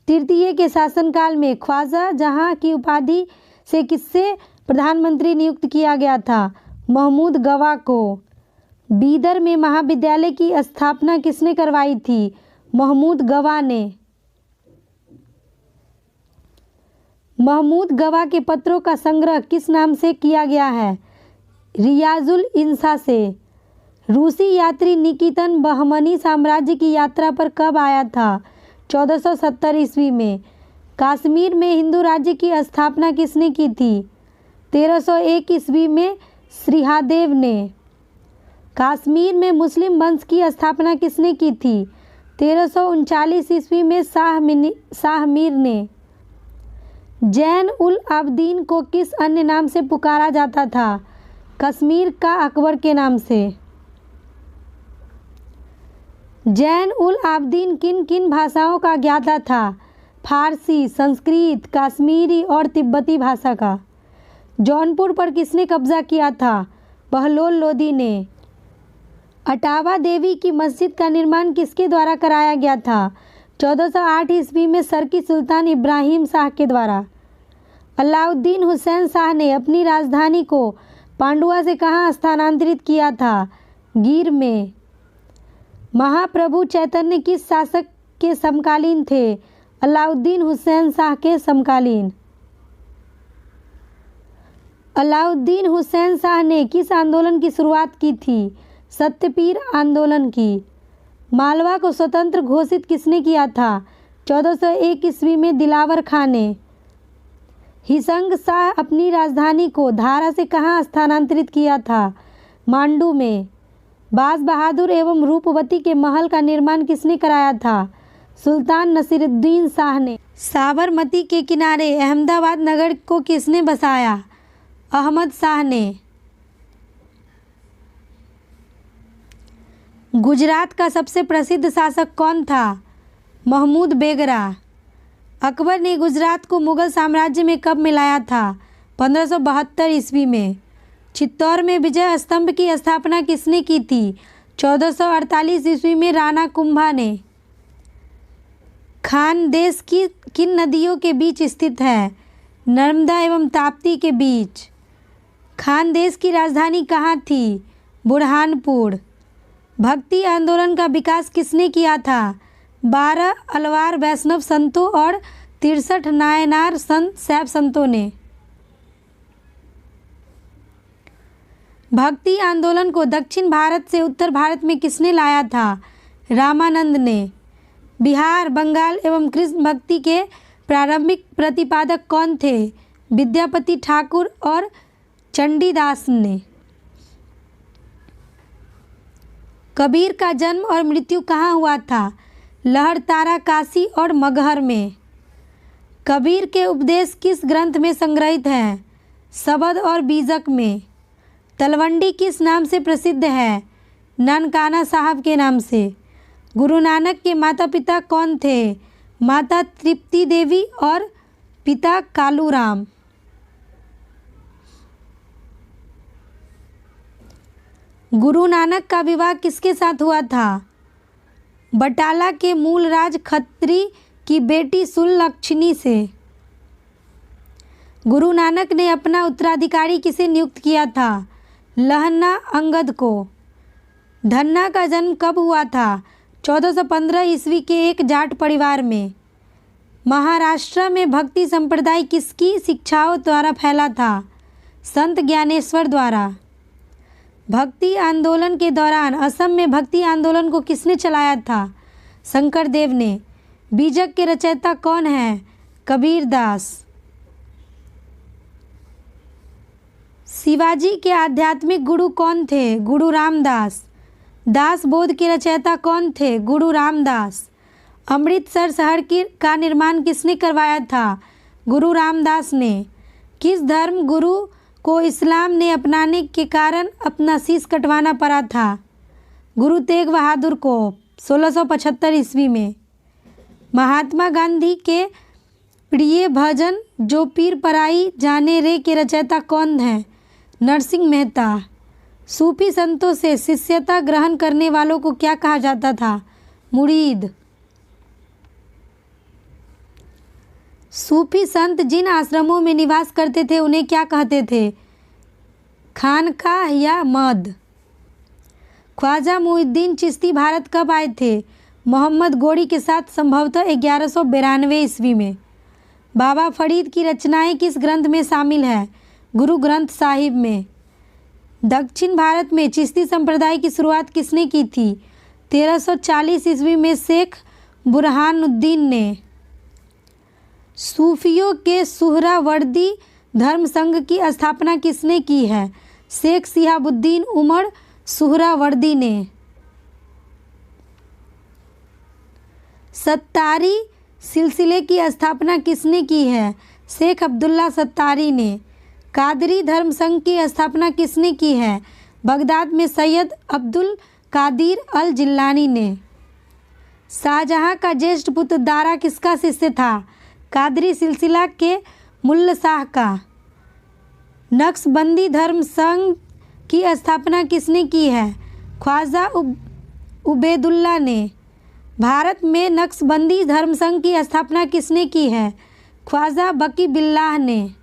तृतीय के शासनकाल में ख्वाजा जहाँ की उपाधि से किससे प्रधानमंत्री नियुक्त किया गया था? महमूद गवा को। बीदर में महाविद्यालय की स्थापना किसने करवाई थी? महमूद गवा ने। महमूद गवा के पत्रों का संग्रह किस नाम से किया गया है? रियाजुल इंसा से। रूसी यात्री निकितन बहमनी साम्राज्य की यात्रा पर कब आया था? 1470 ईस्वी में। कश्मीर में हिंदू राज्य की स्थापना किसने की थी? 1301 ईस्वी में श्रीहादेव ने। कश्मीर में मुस्लिम वंश की स्थापना किसने की थी? 1339 ईस्वी में शाह मीर ने। जैन उल आबदीन को किस अन्य नाम से पुकारा जाता था? कश्मीर का अकबर के नाम से। जैन उल आबदीन किन किन भाषाओं का ज्ञाता था? फारसी, संस्कृत, कश्मीरी और तिब्बती भाषा का। जौनपुर पर किसने कब्जा किया था? बहलोल लोदी ने। अटावा देवी की मस्जिद का निर्माण किसके द्वारा कराया गया था? 1408 ईस्वी में सर्की सुल्तान इब्राहिम शाह के द्वारा। अलाउद्दीन हुसैन शाह ने अपनी राजधानी को पांडुआ से कहाँ स्थानांतरित किया था? गिर में। महाप्रभु चैतन्य किस शासक के समकालीन थे? अलाउद्दीन हुसैन शाह के समकालीन। अलाउद्दीन हुसैन शाह ने किस आंदोलन की शुरुआत की थी? सत्यपीर आंदोलन की। मालवा को स्वतंत्र घोषित किसने किया था? 1401 ईस्वी में दिलावर खां ने। हिसंग शाह अपनी राजधानी को धारा से कहाँ स्थानांतरित किया था? मांडू में। बाज बहादुर एवं रूपवती के महल का निर्माण किसने कराया था? सुल्तान नसीरुद्दीन शाह ने। साबरमती के किनारे अहमदाबाद नगर को किसने बसाया? अहमद शाह ने। गुजरात का सबसे प्रसिद्ध शासक कौन था? महमूद बेगरा। अकबर ने गुजरात को मुगल साम्राज्य में कब मिलाया था? 1572 ईस्वी में। चित्तौड़ में विजय स्तंभ की स्थापना किसने की थी? 1448 ईस्वी में राणा कुंभा ने। खानदेश की किन नदियों के बीच स्थित है? नर्मदा एवं ताप्ती के बीच। खानदेश की राजधानी कहाँ थी? बुरहानपुर। भक्ति आंदोलन का विकास किसने किया था? 12 अलवार वैष्णव संतों और 63 नायनार संत शैव संतों ने। भक्ति आंदोलन को दक्षिण भारत से उत्तर भारत में किसने लाया था? रामानंद ने। बिहार, बंगाल एवं कृष्ण भक्ति के प्रारंभिक प्रतिपादक कौन थे? विद्यापति ठाकुर और चंडीदास ने। कबीर का जन्म और मृत्यु कहाँ हुआ था? लहरतारा, काशी और मगहर में। कबीर के उपदेश किस ग्रंथ में संग्रहित हैं? शबद और बीजक में। तलवंडी किस नाम से प्रसिद्ध है? ननकाना साहब के नाम से। गुरु नानक के माता पिता कौन थे? माता तृप्ति देवी और पिता कालूराम। गुरु नानक का विवाह किसके साथ हुआ था? बटाला के मूलराज खत्री की बेटी सुलक्षणी से। गुरु नानक ने अपना उत्तराधिकारी किसे नियुक्त किया था? लहन्ना अंगद को। धन्ना का जन्म कब हुआ था? 1415 ईस्वी के एक जाट परिवार में। महाराष्ट्र में भक्ति संप्रदाय किसकी शिक्षाओं द्वारा फैला था? संत ज्ञानेश्वर द्वारा। भक्ति आंदोलन के दौरान असम में भक्ति आंदोलन को किसने चलाया था? शंकरदेव ने। बीजक के रचयिता कौन है? कबीरदास। शिवाजी के आध्यात्मिक गुरु कौन थे? गुरु रामदास। दास बोध के रचयिता कौन थे? गुरु रामदास। अमृतसर शहर का निर्माण किसने करवाया था? गुरु रामदास ने। किस धर्म गुरु को इस्लाम ने अपनाने के कारण अपना शीश कटवाना पड़ा था? गुरु तेग बहादुर को 1675 ईस्वी में। महात्मा गांधी के प्रिय भजन जो पीर पराई जाने रे के रचयिता कौन हैं? नरसिंह मेहता। सूफी संतों से शिष्यता ग्रहण करने वालों को क्या कहा जाता था? मुरीद। सूफी संत जिन आश्रमों में निवास करते थे उन्हें क्या कहते थे? खानकाह या मद। ख्वाजा मुइनुद्दीन चिश्ती भारत कब आए थे? मोहम्मद गोरी के साथ संभवतः 1192 ईस्वी में। बाबा फरीद की रचनाएं किस ग्रंथ में शामिल है? गुरु ग्रंथ साहिब में। दक्षिण भारत में चिश्ती संप्रदाय की शुरुआत किसने की थी? 1340 ईस्वी में शेख बुरहानुद्दीन ने। सूफियों के सुहरावर्दी धर्म संघ की स्थापना किसने की है? शेख शिहाबुद्दीन उमर सुहरावर्दी ने। सत्तारी सिलसिले की स्थापना किसने की है? शेख अब्दुल्ला सत्तारी ने। कादरी धर्म संघ की स्थापना किसने की है? बगदाद में सैयद अब्दुल कादिर अल जिलानी ने। शाहजहां का ज्येष्ठ पुत्र दारा किसका शिष्य था? कादरी सिलसिला के मुल्ला शाह का। नक्शबंदी धर्म संघ की स्थापना किसने की है? ख्वाजा उबैदुल्ला ने। भारत में नक्शबंदी धर्म संघ की स्थापना किसने की है? ख्वाजा बकी बिल्लाह ने।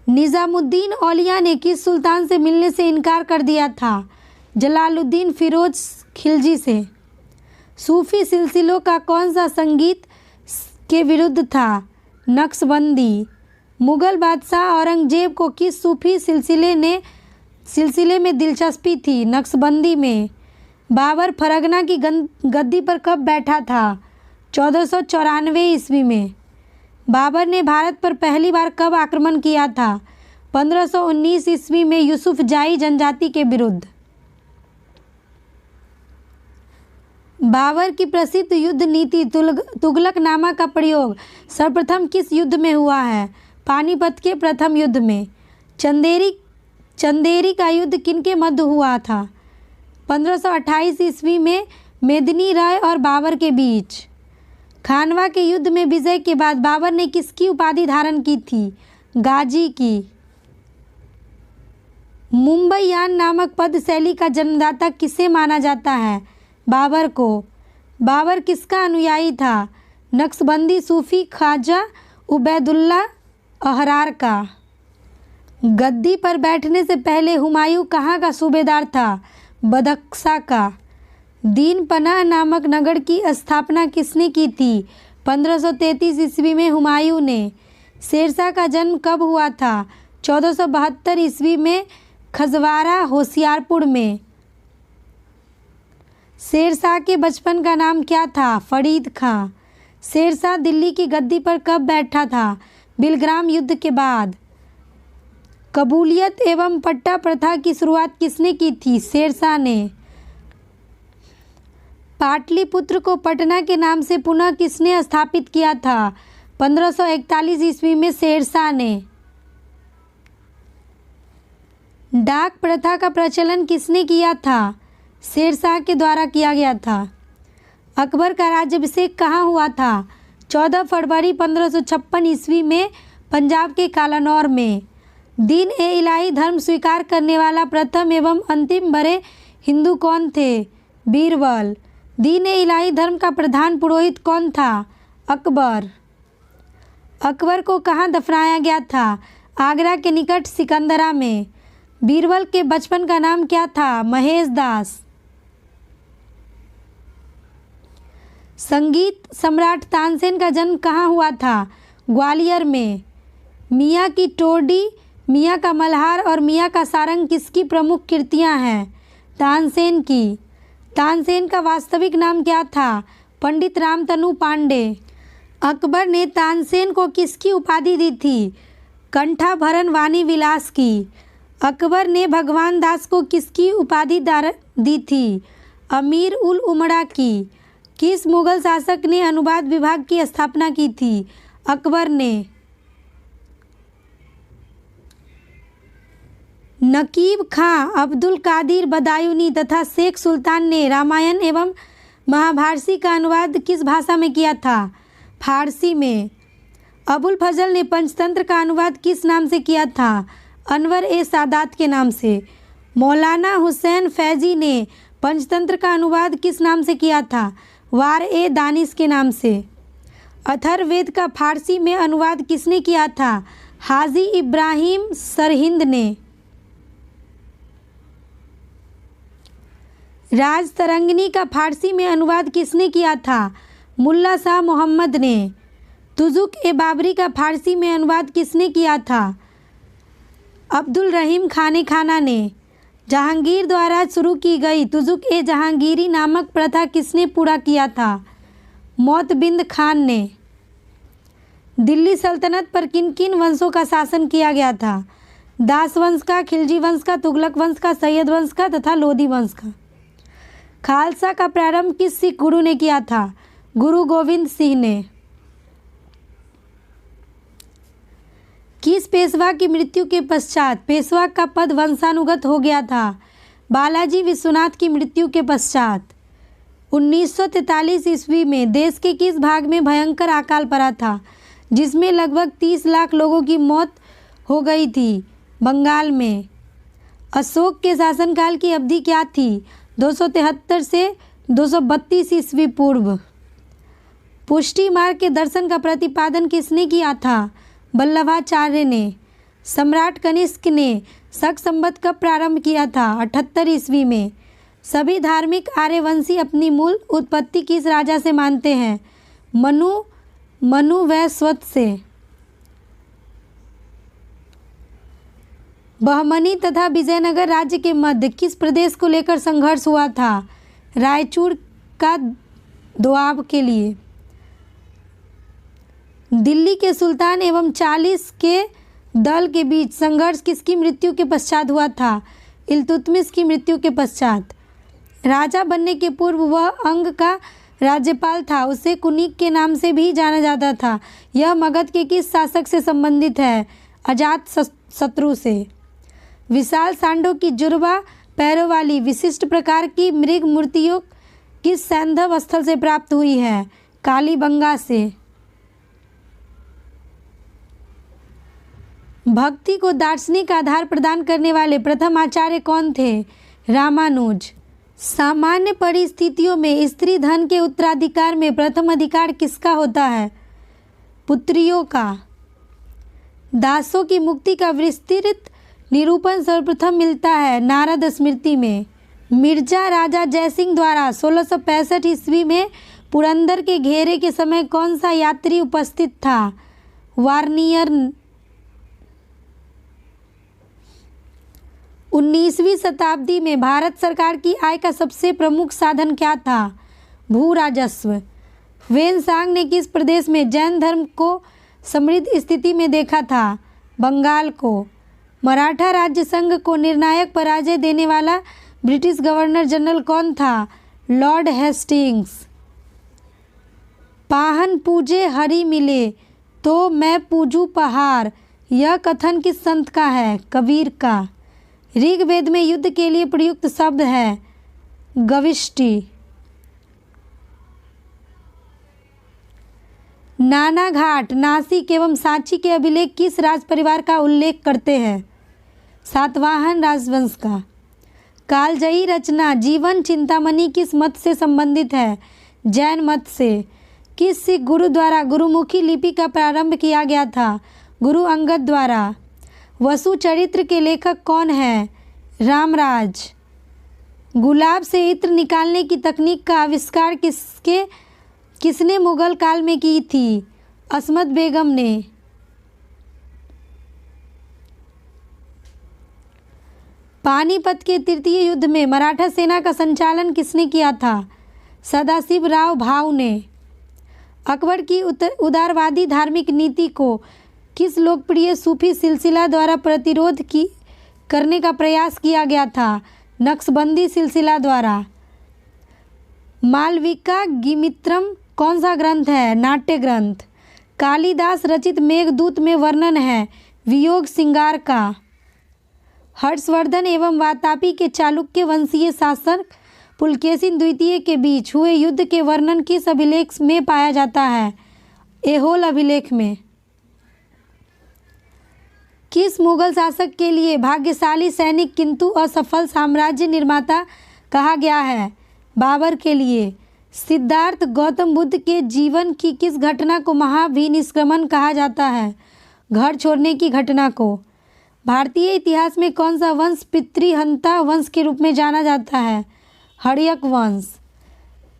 निज़ामुद्दीन औलिया ने किस सुल्तान से मिलने से इनकार कर दिया था? जलालुद्दीन फिरोज खिलजी से। सूफी सिलसिलों का कौन सा संगीत के विरुद्ध था? नक्शबंदी। मुगल बादशाह औरंगजेब को किस सूफी सिलसिले में दिलचस्पी थी? नक्शबंदी में। बाबर फरगना की गद्दी पर कब बैठा था? 1494 ईस्वी में। बाबर ने भारत पर पहली बार कब आक्रमण किया था? 1519 ईस्वी में यूसुफ जाई जनजाति के विरुद्ध। बाबर की प्रसिद्ध युद्ध नीति तुगलकनामा का प्रयोग सर्वप्रथम किस युद्ध में हुआ है? पानीपत के प्रथम युद्ध में। चंदेरी का युद्ध किनके मध्य हुआ था? 1528 ईस्वी में मेदिनी राय और बाबर के बीच। खानवा के युद्ध में विजय के बाद बाबर ने किसकी उपाधि धारण की थी? गाजी की। मुंबईयान नामक पद शैली का जन्मदाता किसे माना जाता है? बाबर को। बाबर किसका अनुयायी था? नक्शबंदी सूफी ख्वाजा उबैदुल्ला अहरार का। गद्दी पर बैठने से पहले हुमायूं कहाँ का सूबेदार था? बदख्शा का। दीन पनाह नामक नगर की स्थापना किसने की थी? 1533 ईस्वी में हुमायूं ने। शेरशाह का जन्म कब हुआ था? 1472 ईस्वी में खजवारा होशियारपुर में। शेरशाह के बचपन का नाम क्या था? फरीद खां। शेरशाह दिल्ली की गद्दी पर कब बैठा था? बिलग्राम युद्ध के बाद। कबूलियत एवं पट्टा प्रथा की शुरुआत किसने की थी? शेरशाह ने। पाटलिपुत्र को पटना के नाम से पुनः किसने स्थापित किया था? 1541 ईस्वी में शेरशाह ने। डाक प्रथा का प्रचलन किसने किया था? शेरशाह के द्वारा किया गया था। अकबर का राज्याभिषेक कहाँ हुआ था? 14 फरवरी 1556 ईस्वी में पंजाब के कालानौर में। दीन ए इलाही धर्म स्वीकार करने वाला प्रथम एवं अंतिम बड़े हिंदू कौन थे? बीरबल। दीन ए इलाही धर्म का प्रधान पुरोहित कौन था? अकबर। अकबर को कहाँ दफनाया गया था? आगरा के निकट सिकंदरा में। बीरबल के बचपन का नाम क्या था? महेश दास। संगीत सम्राट तानसेन का जन्म कहाँ हुआ था? ग्वालियर में। मियाँ की टोडी, मियाँ का मल्हार और मियाँ का सारंग किसकी प्रमुख कृतियाँ हैं? तानसेन की। तानसेन का वास्तविक नाम क्या था? पंडित रामतनु पांडे। अकबर ने तानसेन को किसकी उपाधि दी थी? कंठाभरण वाणी विलास की। अकबर ने भगवान दास को किसकी उपाधि दी थी? अमीर उल उमरा की। किस मुगल शासक ने अनुवाद विभाग की स्थापना की थी? अकबर ने। नकीब खां, अब्दुल कादिर बदायूनी तथा शेख सुल्तान ने रामायण एवं महाभारती का अनुवाद किस भाषा में किया था? फारसी में। अबुल फजल ने पंचतंत्र का अनुवाद किस नाम से किया था? अनवर ए सादात के नाम से। मौलाना हुसैन फैजी ने पंचतंत्र का अनुवाद किस नाम से किया था? वार ए दानिश के नाम से। अथर्ववेद का फारसी में अनुवाद किसने किया था? हाजी इब्राहिम सरहिंद ने। राजतरंगिणी का फारसी में अनुवाद किसने किया था? मुल्ला शाह मोहम्मद ने। तुजुक ए बाबरी का फारसी में अनुवाद किसने किया था? अब्दुल रहीम खाने खाना ने। जहांगीर द्वारा शुरू की गई तुजुक ए जहांगीरी नामक प्रथा किसने पूरा किया था? मोतबिंद खान ने। दिल्ली सल्तनत पर किन किन वंशों का शासन किया गया था? दास वंश का, खिलजी वंश का, तुगलक वंश का, सैयद वंश का तथा लोधी वंश का। खालसा का प्रारंभ किस सिख गुरु ने किया था? गुरु गोविंद सिंह ने। किस पेशवा की मृत्यु के पश्चात पेशवा का पद वंशानुगत हो गया था? बालाजी विश्वनाथ की मृत्यु के पश्चात। 1943 ईस्वी में देश के किस भाग में भयंकर अकाल पड़ा था जिसमें लगभग 30 लाख लोगों की मौत हो गई थी? बंगाल में। अशोक के शासनकाल की अवधि क्या थी? 273 से 232 ईस्वी पूर्व। पुष्टि मार्ग के दर्शन का प्रतिपादन किसने किया था? वल्लभाचार्य ने। सम्राट कनिष्क ने शक संवत कब प्रारंभ किया था? 78 ईस्वी में। सभी धार्मिक आर्यवंशी अपनी मूल उत्पत्ति किस राजा से मानते हैं? मनु वैवस्वत से। बहमनी तथा विजयनगर राज्य के मध्य किस प्रदेश को लेकर संघर्ष हुआ था? रायचूर का दोआब के लिए। दिल्ली के सुल्तान एवं 40 के दल के बीच संघर्ष किसकी मृत्यु के पश्चात हुआ था? इल्तुतमिश की मृत्यु के पश्चात। राजा बनने के पूर्व वह अंग का राज्यपाल था। उसे कुनिक के नाम से भी जाना जाता था। यह मगध के किस शासक से संबंधित है? अजात शत्रु से। विशाल सांडों की जुड़वा पैरों वाली विशिष्ट प्रकार की मृग मूर्तियों किस सैंधव स्थल से प्राप्त हुई है? कालीबंगा से। भक्ति को दार्शनिक आधार प्रदान करने वाले प्रथम आचार्य कौन थे? रामानुज। सामान्य परिस्थितियों में स्त्री धन के उत्तराधिकार में प्रथम अधिकार किसका होता है? पुत्रियों का। दासों की मुक्ति का विस्तृत निरूपण सर्वप्रथम मिलता है नारद स्मृति में। मिर्जा राजा जयसिंह द्वारा 1665 ईस्वी में पुरंदर के घेरे के समय कौन सा यात्री उपस्थित था? वार्नियर। 19वीं शताब्दी में भारत सरकार की आय का सबसे प्रमुख साधन क्या था? भू राजस्व। वेनसांग ने किस प्रदेश में जैन धर्म को समृद्ध स्थिति में देखा था? बंगाल को। मराठा राज्य संघ को निर्णायक पराजय देने वाला ब्रिटिश गवर्नर जनरल कौन था? Lord Hastings. पाहन पूजे हरि मिले तो मैं पूजू पहाड़, यह कथन किस संत का है? कबीर का। ऋग्वेद में युद्ध के लिए प्रयुक्त शब्द है गविष्टि। नानाघाट, नासिक एवं सांची के अभिलेख किस राज परिवार का उल्लेख करते हैं? सातवाहन राजवंश का। कालजयी रचना जीवन चिंतामणि किस मत से संबंधित है? जैन मत से। किस सिख गुरु द्वारा गुरुमुखी लिपि का प्रारंभ किया गया था? गुरु अंगद द्वारा। वसु चरित्र के लेखक कौन है? रामराज। गुलाब से इत्र निकालने की तकनीक का आविष्कार किसने मुगल काल में की थी? अस्मत बेगम ने। पानीपत के तृतीय युद्ध में मराठा सेना का संचालन किसने किया था? सदाशिवराव भाऊ ने। अकबर की उदारवादी धार्मिक नीति को किस लोकप्रिय सूफी सिलसिला द्वारा प्रतिरोध करने का प्रयास किया गया था? नक्शबंदी सिलसिला द्वारा। मालविका गीमित्रम कौन सा ग्रंथ है? नाट्य ग्रंथ। कालिदास रचित मेघदूत में वर्णन है वियोग श्रृंगार का। हर्षवर्धन एवं वातापी के चालुक्य वंशीय शासक पुलकेशिन द्वितीय के बीच हुए युद्ध के वर्णन किस अभिलेख में पाया जाता है? ऐहोल अभिलेख में। किस मुगल शासक के लिए भाग्यशाली सैनिक किंतु असफल साम्राज्य निर्माता कहा गया है? बाबर के लिए। सिद्धार्थ गौतम बुद्ध के जीवन की किस घटना को महाभिनिष्क्रमण कहा जाता है? घर छोड़ने की घटना को। भारतीय इतिहास में कौन सा वंश पितृहंता वंश के रूप में जाना जाता है? हर्यक वंश।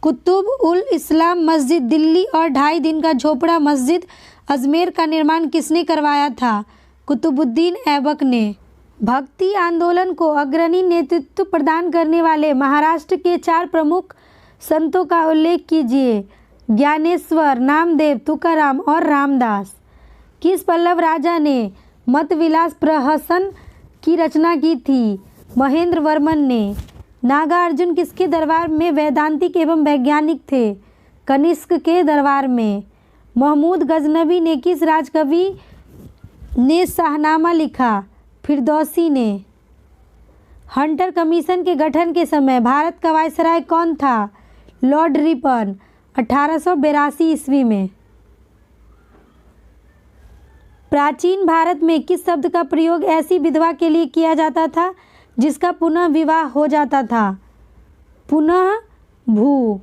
कुतुब उल इस्लाम मस्जिद दिल्ली और 2.5 दिन का झोपड़ा मस्जिद अजमेर का निर्माण किसने करवाया था? कुतुबुद्दीन ऐबक ने। भक्ति आंदोलन को अग्रणी नेतृत्व प्रदान करने वाले महाराष्ट्र के 4 प्रमुख संतों का उल्लेख कीजिए। ज्ञानेश्वर, नामदेव, तुकाराम और रामदास। किस पल्लव राजा ने मतविलास प्रहसन की रचना की थी? महेंद्र वर्मन ने। नागार्जुन किसके दरबार में वैदांतिक एवं वैज्ञानिक थे? कनिष्क के दरबार में। महमूद गजनवी ने किस राजकवि ने शाहनामा लिखा? फिरदौसी ने। हंटर कमीशन के गठन के समय भारत का वायसराय कौन था? Lord Ripon. 1882 ईस्वी में। प्राचीन भारत में किस शब्द का प्रयोग ऐसी विधवा के लिए किया जाता था जिसका पुनः विवाह हो जाता था? पुनः भू।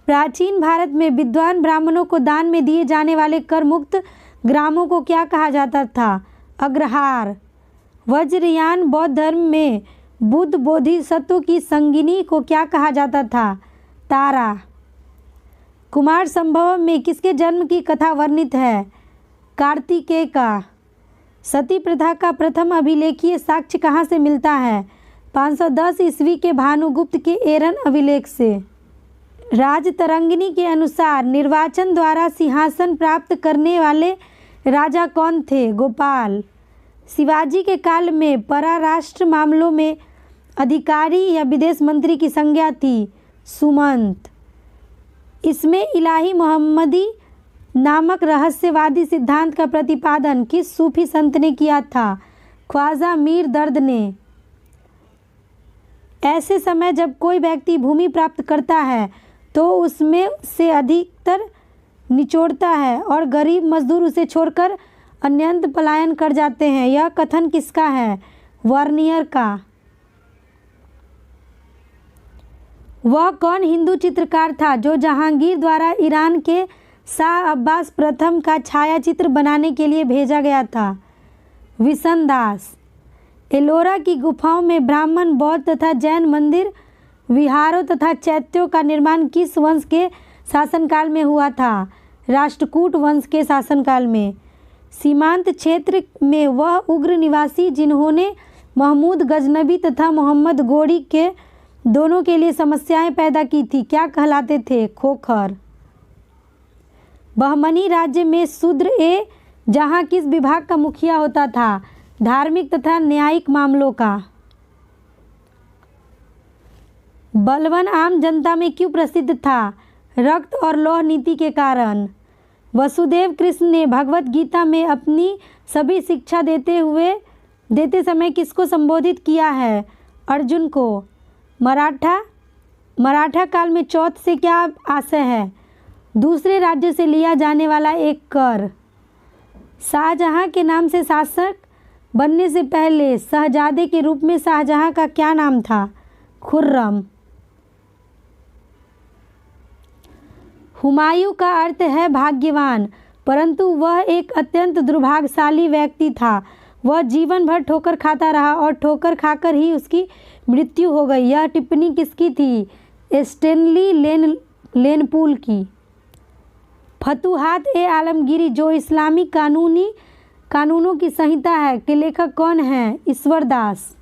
प्राचीन भारत में विद्वान ब्राह्मणों को दान में दिए जाने वाले कर मुक्त ग्रामों को क्या कहा जाता था? अग्रहार। वज्रयान बौद्ध धर्म में बुद्ध बोधिसत्व की संगिनी को क्या कहा जाता था? तारा। कुमार संभवम में किसके जन्म की कथा वर्णित है? कार्तिकेय का। सती प्रथा का प्रथम अभिलेखीय साक्ष्य कहाँ से मिलता है? 510 ईस्वी के भानुगुप्त के एरन अभिलेख से। राजतरंगिणी के अनुसार निर्वाचन द्वारा सिंहासन प्राप्त करने वाले राजा कौन थे? गोपाल। शिवाजी के काल में परराष्ट्र मामलों में अधिकारी या विदेश मंत्री की संज्ञा थी? सुमंत। इसमें इलाही मोहम्मदी नामक रहस्यवादी सिद्धांत का प्रतिपादन किस सूफी संत ने किया था? ख्वाजा मीर दर्द ने। ऐसे समय जब कोई व्यक्ति भूमि प्राप्त करता है तो उसमें से अधिकतर निचोड़ता है और गरीब मजदूर उसे छोड़कर अन्यत्र पलायन कर जाते हैं। यह कथन किसका है? वर्नियर का। वह कौन हिंदू चित्रकार था जो जहांगीर द्वारा ईरान के शाह अब्बास प्रथम का छायाचित्र बनाने के लिए भेजा गया था? विशन दास। एलोरा की गुफाओं में ब्राह्मण, बौद्ध तथा जैन मंदिर, विहारों तथा चैत्यों का निर्माण किस वंश के शासनकाल में हुआ था? राष्ट्रकूट वंश के शासनकाल में। सीमांत क्षेत्र में वह उग्र निवासी जिन्होंने महमूद गजनबी तथा मोहम्मद गोरी के दोनों के लिए समस्याएं पैदा की थी, क्या कहलाते थे? खोखर। बहमनी राज्य में शूद्र ए जहाँ किस विभाग का मुखिया होता था? धार्मिक तथा न्यायिक मामलों का। बलवन आम जनता में क्यों प्रसिद्ध था? रक्त और लौह नीति के कारण। वसुदेव कृष्ण ने भगवत गीता में अपनी सभी शिक्षा देते समय किसको संबोधित किया है? अर्जुन को। मराठा काल में चौथ से क्या आशय है? दूसरे राज्य से लिया जाने वाला एक कर। शाहजहां के नाम से शासक बनने से पहले शहजादे के रूप में शाहजहां का क्या नाम था? खुर्रम। हुमायूं का अर्थ है भाग्यवान, परंतु वह एक अत्यंत दुर्भाग्यशाली व्यक्ति था। वह जीवन भर ठोकर खाता रहा और ठोकर खाकर ही उसकी मृत्यु हो गई। यह टिप्पणी किसकी थी? स्टेनली लेनपूल की। फतुहात ए आलमगीरी जो इस्लामी कानूनों की संहिता है के लेखक कौन है? ईश्वर दास।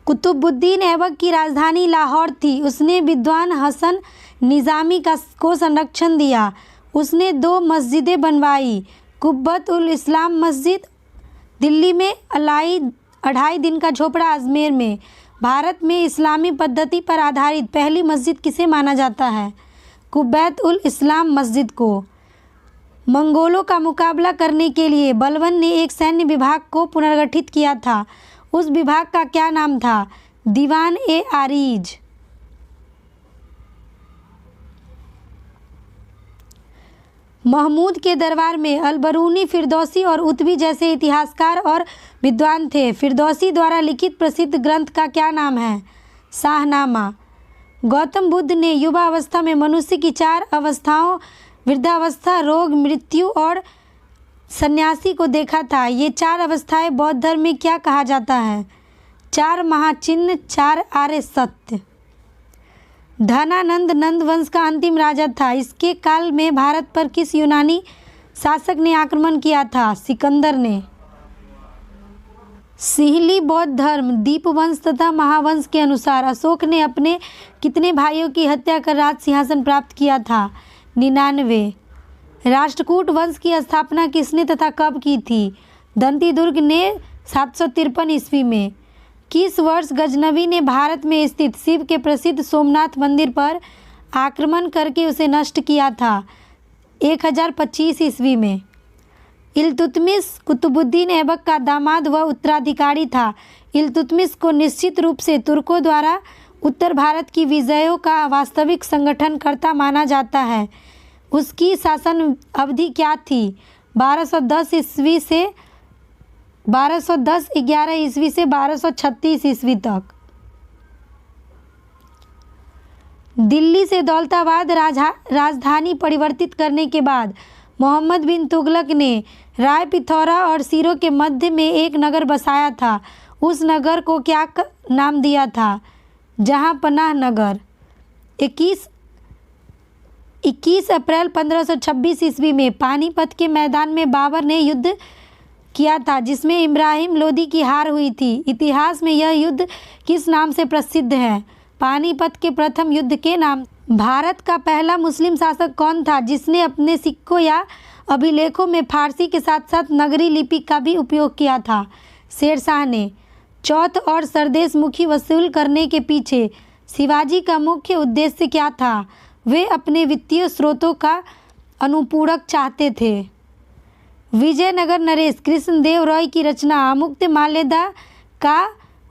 कुतुबुद्दीन ऐबक की राजधानी लाहौर थी। उसने विद्वान हसन निज़ामी को संरक्षण दिया। उसने 2 मस्जिदें बनवाई, कुब्बत उल इस्लाम मस्जिद दिल्ली में, 2.5 दिन का झोपड़ा अजमेर में। भारत में इस्लामी पद्धति पर आधारित पहली मस्जिद किसे माना जाता है? कुब्बत उल इस्लाम मस्जिद को। मंगोलों का मुकाबला करने के लिए बलवन ने एक सैन्य विभाग को पुनर्गठित किया था। उस विभाग का क्या नाम था? दीवान ए आरीज। महमूद के दरबार में अलबरूनी, फिरदौसी और उतबी जैसे इतिहासकार और विद्वान थे। फिरदौसी द्वारा लिखित प्रसिद्ध ग्रंथ का क्या नाम है? शाहनामा। गौतम बुद्ध ने युवा अवस्था में मनुष्य की 4 अवस्थाओं वृद्धावस्था, रोग, मृत्यु और सन्यासी को देखा था। ये 4 अवस्थाएं बौद्ध धर्म में क्या कहा जाता है? 4 महाचिन्ह, 4 आर्य सत्य। धनानंद नंद वंश का अंतिम राजा था। इसके काल में भारत पर किस यूनानी शासक ने आक्रमण किया था? सिकंदर ने। सिंहली बौद्ध धर्म दीपवंश तथा महावंश के अनुसार अशोक ने अपने कितने भाइयों की हत्या कर राज सिंहासन प्राप्त किया था? 99। राष्ट्रकूट वंश की स्थापना किसने तथा कब की थी? दंतीदुर्ग ने 753 ईस्वी में। किस वर्ष गजनवी ने भारत में स्थित शिव के प्रसिद्ध सोमनाथ मंदिर पर आक्रमण करके उसे नष्ट किया था? 1025 ईस्वी में। इल्तुतमिश कुतुबुद्दीन ऐबक का दामाद व उत्तराधिकारी था। इल्तुतमिश को निश्चित रूप से तुर्कों द्वारा उत्तर भारत की विजयों का वास्तविक संगठनकर्ता माना जाता है। उसकी शासन अवधि क्या थी? 1210 ईस्वी से 11 ईस्वी से 1236 ईस्वी तक। दिल्ली से दौलताबाद राजधानी परिवर्तित करने के बाद मोहम्मद बिन तुगलक ने राय पिथौरा और सिरों के मध्य में एक नगर बसाया था। उस नगर को क्या नाम दिया था? जहां पनाह नगर। 21 अप्रैल 1526 ईस्वी में पानीपत के मैदान में बाबर ने युद्ध किया था, जिसमें इब्राहिम लोदी की हार हुई थी। इतिहास में यह युद्ध किस नाम से प्रसिद्ध है? पानीपत के प्रथम युद्ध के नाम। भारत का पहला मुस्लिम शासक कौन था जिसने अपने सिक्कों या अभिलेखों में फारसी के साथ साथ नगरी लिपि का भी उपयोग किया था? शेरशाह ने। चौथ और सरदेश मुखी वसूल करने के पीछे शिवाजी का मुख्य उद्देश्य क्या था? वे अपने वित्तीय स्रोतों का अनुपूरक चाहते थे। विजयनगर नरेश कृष्णदेव रॉय की रचना अमुक्तमाल्यदा का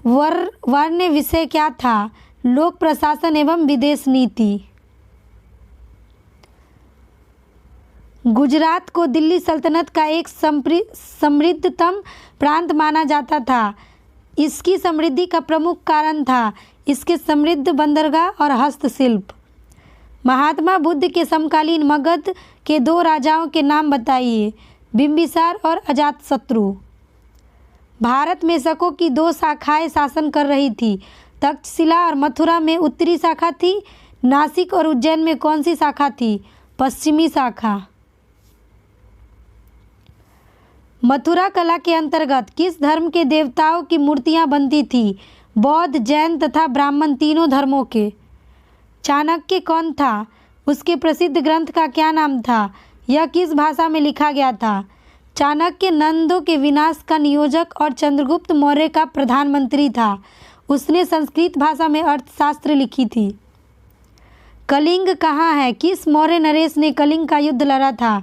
वर्ण्य विषय क्या था? लोक प्रशासन एवं विदेश नीति। गुजरात को दिल्ली सल्तनत का एक समृद्धतम प्रांत माना जाता था। इसकी समृद्धि का प्रमुख कारण था इसके समृद्ध बंदरगाह और हस्तशिल्प। महात्मा बुद्ध के समकालीन मगध के 2 राजाओं के नाम बताइए? बिंबिसार और अजातशत्रु। भारत में शकों की 2 शाखाएं शासन कर रही थी। तक्षशिला और मथुरा में उत्तरी शाखा थी। नासिक और उज्जैन में कौन सी शाखा थी? पश्चिमी शाखा। मथुरा कला के अंतर्गत किस धर्म के देवताओं की मूर्तियां बनती थी? बौद्ध, जैन तथा ब्राह्मण तीनों धर्मों के। चाणक्य कौन था? उसके प्रसिद्ध ग्रंथ का क्या नाम था? यह किस भाषा में लिखा गया था? चाणक्य नंदों के विनाश का नियोजक और चंद्रगुप्त मौर्य का प्रधानमंत्री था। उसने संस्कृत भाषा में अर्थशास्त्र लिखी थी। कलिंग कहाँ है? किस मौर्य नरेश ने कलिंग का युद्ध लड़ा था?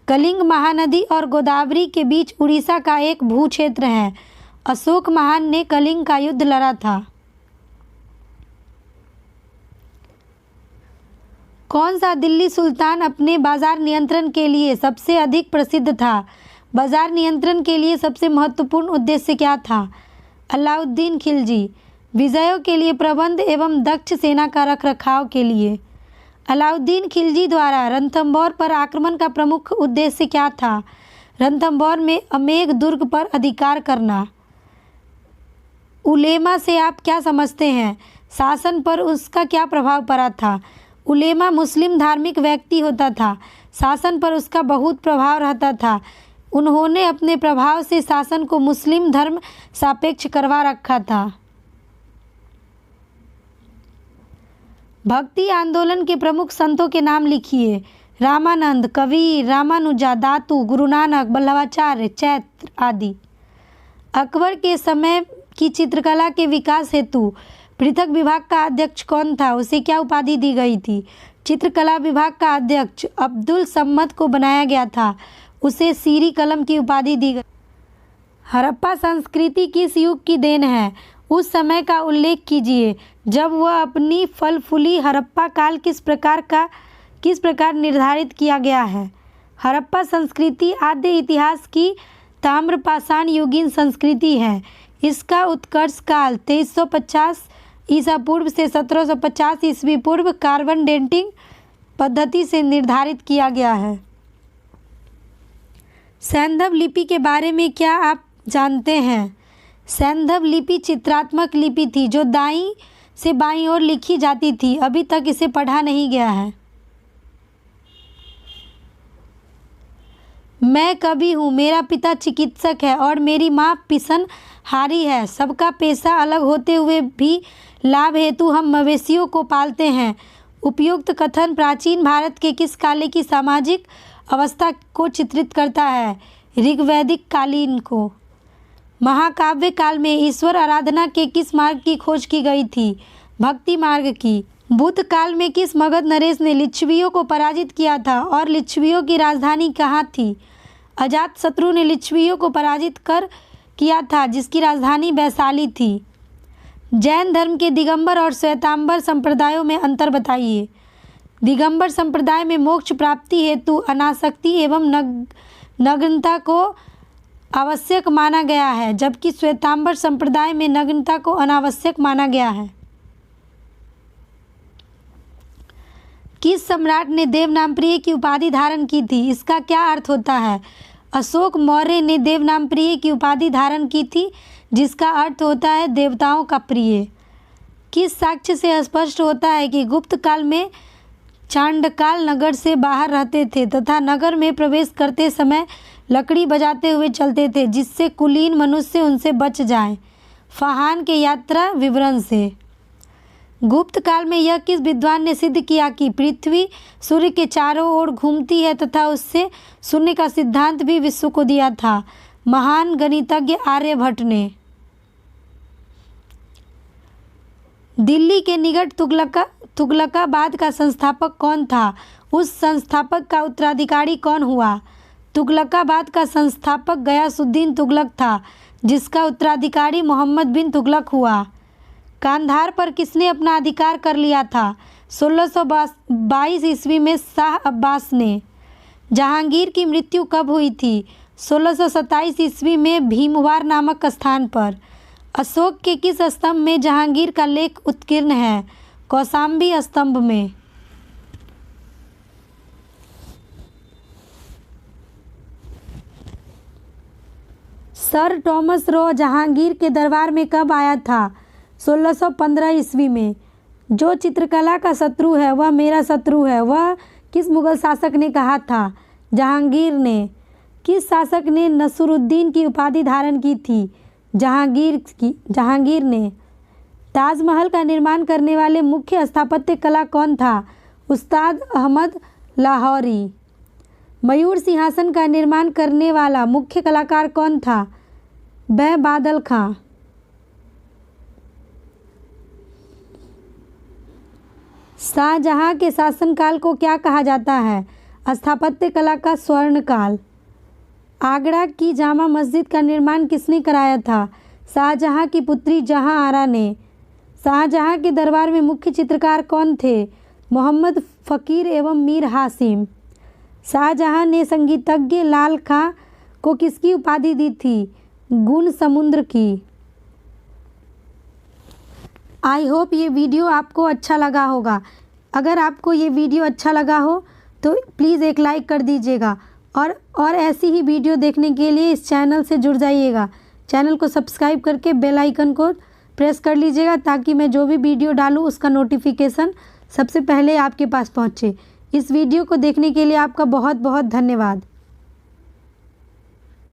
कलिंग महानदी और गोदावरी के बीच उड़ीसा का एक भू क्षेत्र है। अशोक महान ने कलिंग का युद्ध लड़ा था। कौन सा दिल्ली सुल्तान अपने बाजार नियंत्रण के लिए सबसे अधिक प्रसिद्ध था? बाजार नियंत्रण के लिए सबसे महत्वपूर्ण उद्देश्य क्या था? अलाउद्दीन खिलजी। विजयों के लिए प्रबंध एवं दक्ष सेना का रखरखाव के लिए। अलाउद्दीन खिलजी द्वारा रणथंभौर पर आक्रमण का प्रमुख उद्देश्य क्या था? रणथंभौर में अमेघ दुर्ग पर अधिकार करना। उलेमा से आप क्या समझते हैं? शासन पर उसका क्या प्रभाव पड़ा था? उलेमा मुस्लिम धार्मिक व्यक्ति होता था। शासन पर उसका बहुत प्रभाव रहता था। उन्होंने अपने प्रभाव से शासन को मुस्लिम धर्म सापेक्ष करवा रखा था। भक्ति आंदोलन के प्रमुख संतों के नाम लिखिए? रामानंद, कबीर, रामानुजा, दातू, गुरु नानक, वल्लभाचार्य, चैत्र आदि। अकबर के समय की चित्रकला के विकास हेतु पृथक विभाग का अध्यक्ष कौन था? उसे क्या उपाधि दी गई थी? चित्रकला विभाग का अध्यक्ष अब्दुल सम्मद को बनाया गया था। उसे सीरी कलम की उपाधि दी गई। हड़प्पा संस्कृति किस युग की देन है? उस समय का उल्लेख कीजिए जब वह अपनी फल फूली। हड़प्पा काल किस प्रकार निर्धारित किया गया है? हड़प्पा संस्कृति आद्य इतिहास की ताम्रपाषाण युगीन संस्कृति है। इसका उत्कर्ष काल 2350 ईसा पूर्व से 1750 ईस्वी पूर्व कार्बन डेटिंग पद्धति से निर्धारित किया गया है। सैंधव लिपि के बारे में क्या आप जानते हैं? सैंधव लिपि चित्रात्मक लिपि थी जो दाईं से बाईं ओर लिखी जाती थी। अभी तक इसे पढ़ा नहीं गया है। मैं कवि हूँ, मेरा पिता चिकित्सक है और मेरी माँ पिसनहारी है। सबका पेशा अलग होते हुए भी लाभ हेतु हम मवेशियों को पालते हैं। उपयुक्त कथन प्राचीन भारत के किस काल की सामाजिक अवस्था को चित्रित करता है? ऋग्वैदिक कालीन को। महाकाव्य काल में ईश्वर आराधना के किस मार्ग की खोज की गई थी? भक्ति मार्ग की। बुद्ध काल में किस मगध नरेश ने लिच्छवियों को पराजित किया था और लिच्छवियों की राजधानी कहाँ थी? अजातशत्रु ने लिच्छवियों को पराजित कर किया था, जिसकी राजधानी वैशाली थी। जैन धर्म के दिगंबर और श्वेतांबर संप्रदायों में अंतर बताइए। दिगंबर संप्रदाय में मोक्ष प्राप्ति हेतु अनासक्ति एवं नग्नता को आवश्यक माना गया है, जबकि श्वेतांबर संप्रदाय में नग्नता को अनावश्यक माना गया है। किस सम्राट ने देवनामप्रिय की उपाधि धारण की थी? इसका क्या अर्थ होता है? अशोक मौर्य ने देवनामप्रिय की उपाधि धारण की थी, जिसका अर्थ होता है देवताओं का प्रिय। किस साक्ष्य से स्पष्ट होता है कि गुप्त काल में चांडकाल नगर से बाहर रहते थे तथा नगर में प्रवेश करते समय लकड़ी बजाते हुए चलते थे, जिससे कुलीन मनुष्य उनसे बच जाएं? फाहान के यात्रा विवरण से। गुप्त काल में यह किस विद्वान ने सिद्ध किया कि पृथ्वी सूर्य के चारों ओर घूमती है तथा उससे शून्य का सिद्धांत भी विश्व को दिया था? महान गणितज्ञ आर्यभट्ट ने। दिल्ली के निकट तुगलकाबाद का संस्थापक कौन था? उस संस्थापक का उत्तराधिकारी कौन हुआ? तुगलकाबाद का संस्थापक गयासुद्दीन तुगलक था, जिसका उत्तराधिकारी मोहम्मद बिन तुगलक हुआ। कांधार पर किसने अपना अधिकार कर लिया था? 1622 ईस्वी में शाह अब्बास ने। जहांगीर की मृत्यु कब हुई थी? 1627 ईस्वी में भीमवार नामक स्थान पर। अशोक के किस स्तंभ में जहांगीर का लेख उत्कीर्ण है? कौशाम्बी स्तंभ में। सर टॉमस रो जहांगीर के दरबार में कब आया था? 1615 ईस्वी में। जो चित्रकला का शत्रु है वह मेरा शत्रु है, वह किस मुगल शासक ने कहा था? जहांगीर ने। किस शासक ने नसरुद्दीन की उपाधि धारण की थी? जहांगीर ने। ताजमहल का निर्माण करने वाले मुख्य स्थापत्य कला कौन था? उस्ताद अहमद लाहौरी। मयूर सिंहासन का निर्माण करने वाला मुख्य कलाकार कौन था? बादल खां। शाहजहां के शासनकाल को क्या कहा जाता है? स्थापत्य कला का स्वर्णकाल। आगरा की जामा मस्जिद का निर्माण किसने कराया था? शाहजहां की पुत्री जहां आरा ने। शाहजहां के दरबार में मुख्य चित्रकार कौन थे? मोहम्मद फ़कीर एवं मीर हासिम। शाहजहां ने संगीतज्ञ लाल खां को किसकी उपाधि दी थी? गुण समुद्र की। आई होप ये वीडियो आपको अच्छा लगा होगा। अगर आपको ये वीडियो अच्छा लगा हो तो प्लीज़ एक लाइक कर दीजिएगा और ऐसी ही वीडियो देखने के लिए इस चैनल से जुड़ जाइएगा। चैनल को सब्सक्राइब करके बेल आइकन को प्रेस कर लीजिएगा ताकि मैं जो भी वीडियो डालूँ उसका नोटिफिकेशन सबसे पहले आपके पास पहुँचे। इस वीडियो को देखने के लिए आपका बहुत बहुत धन्यवाद।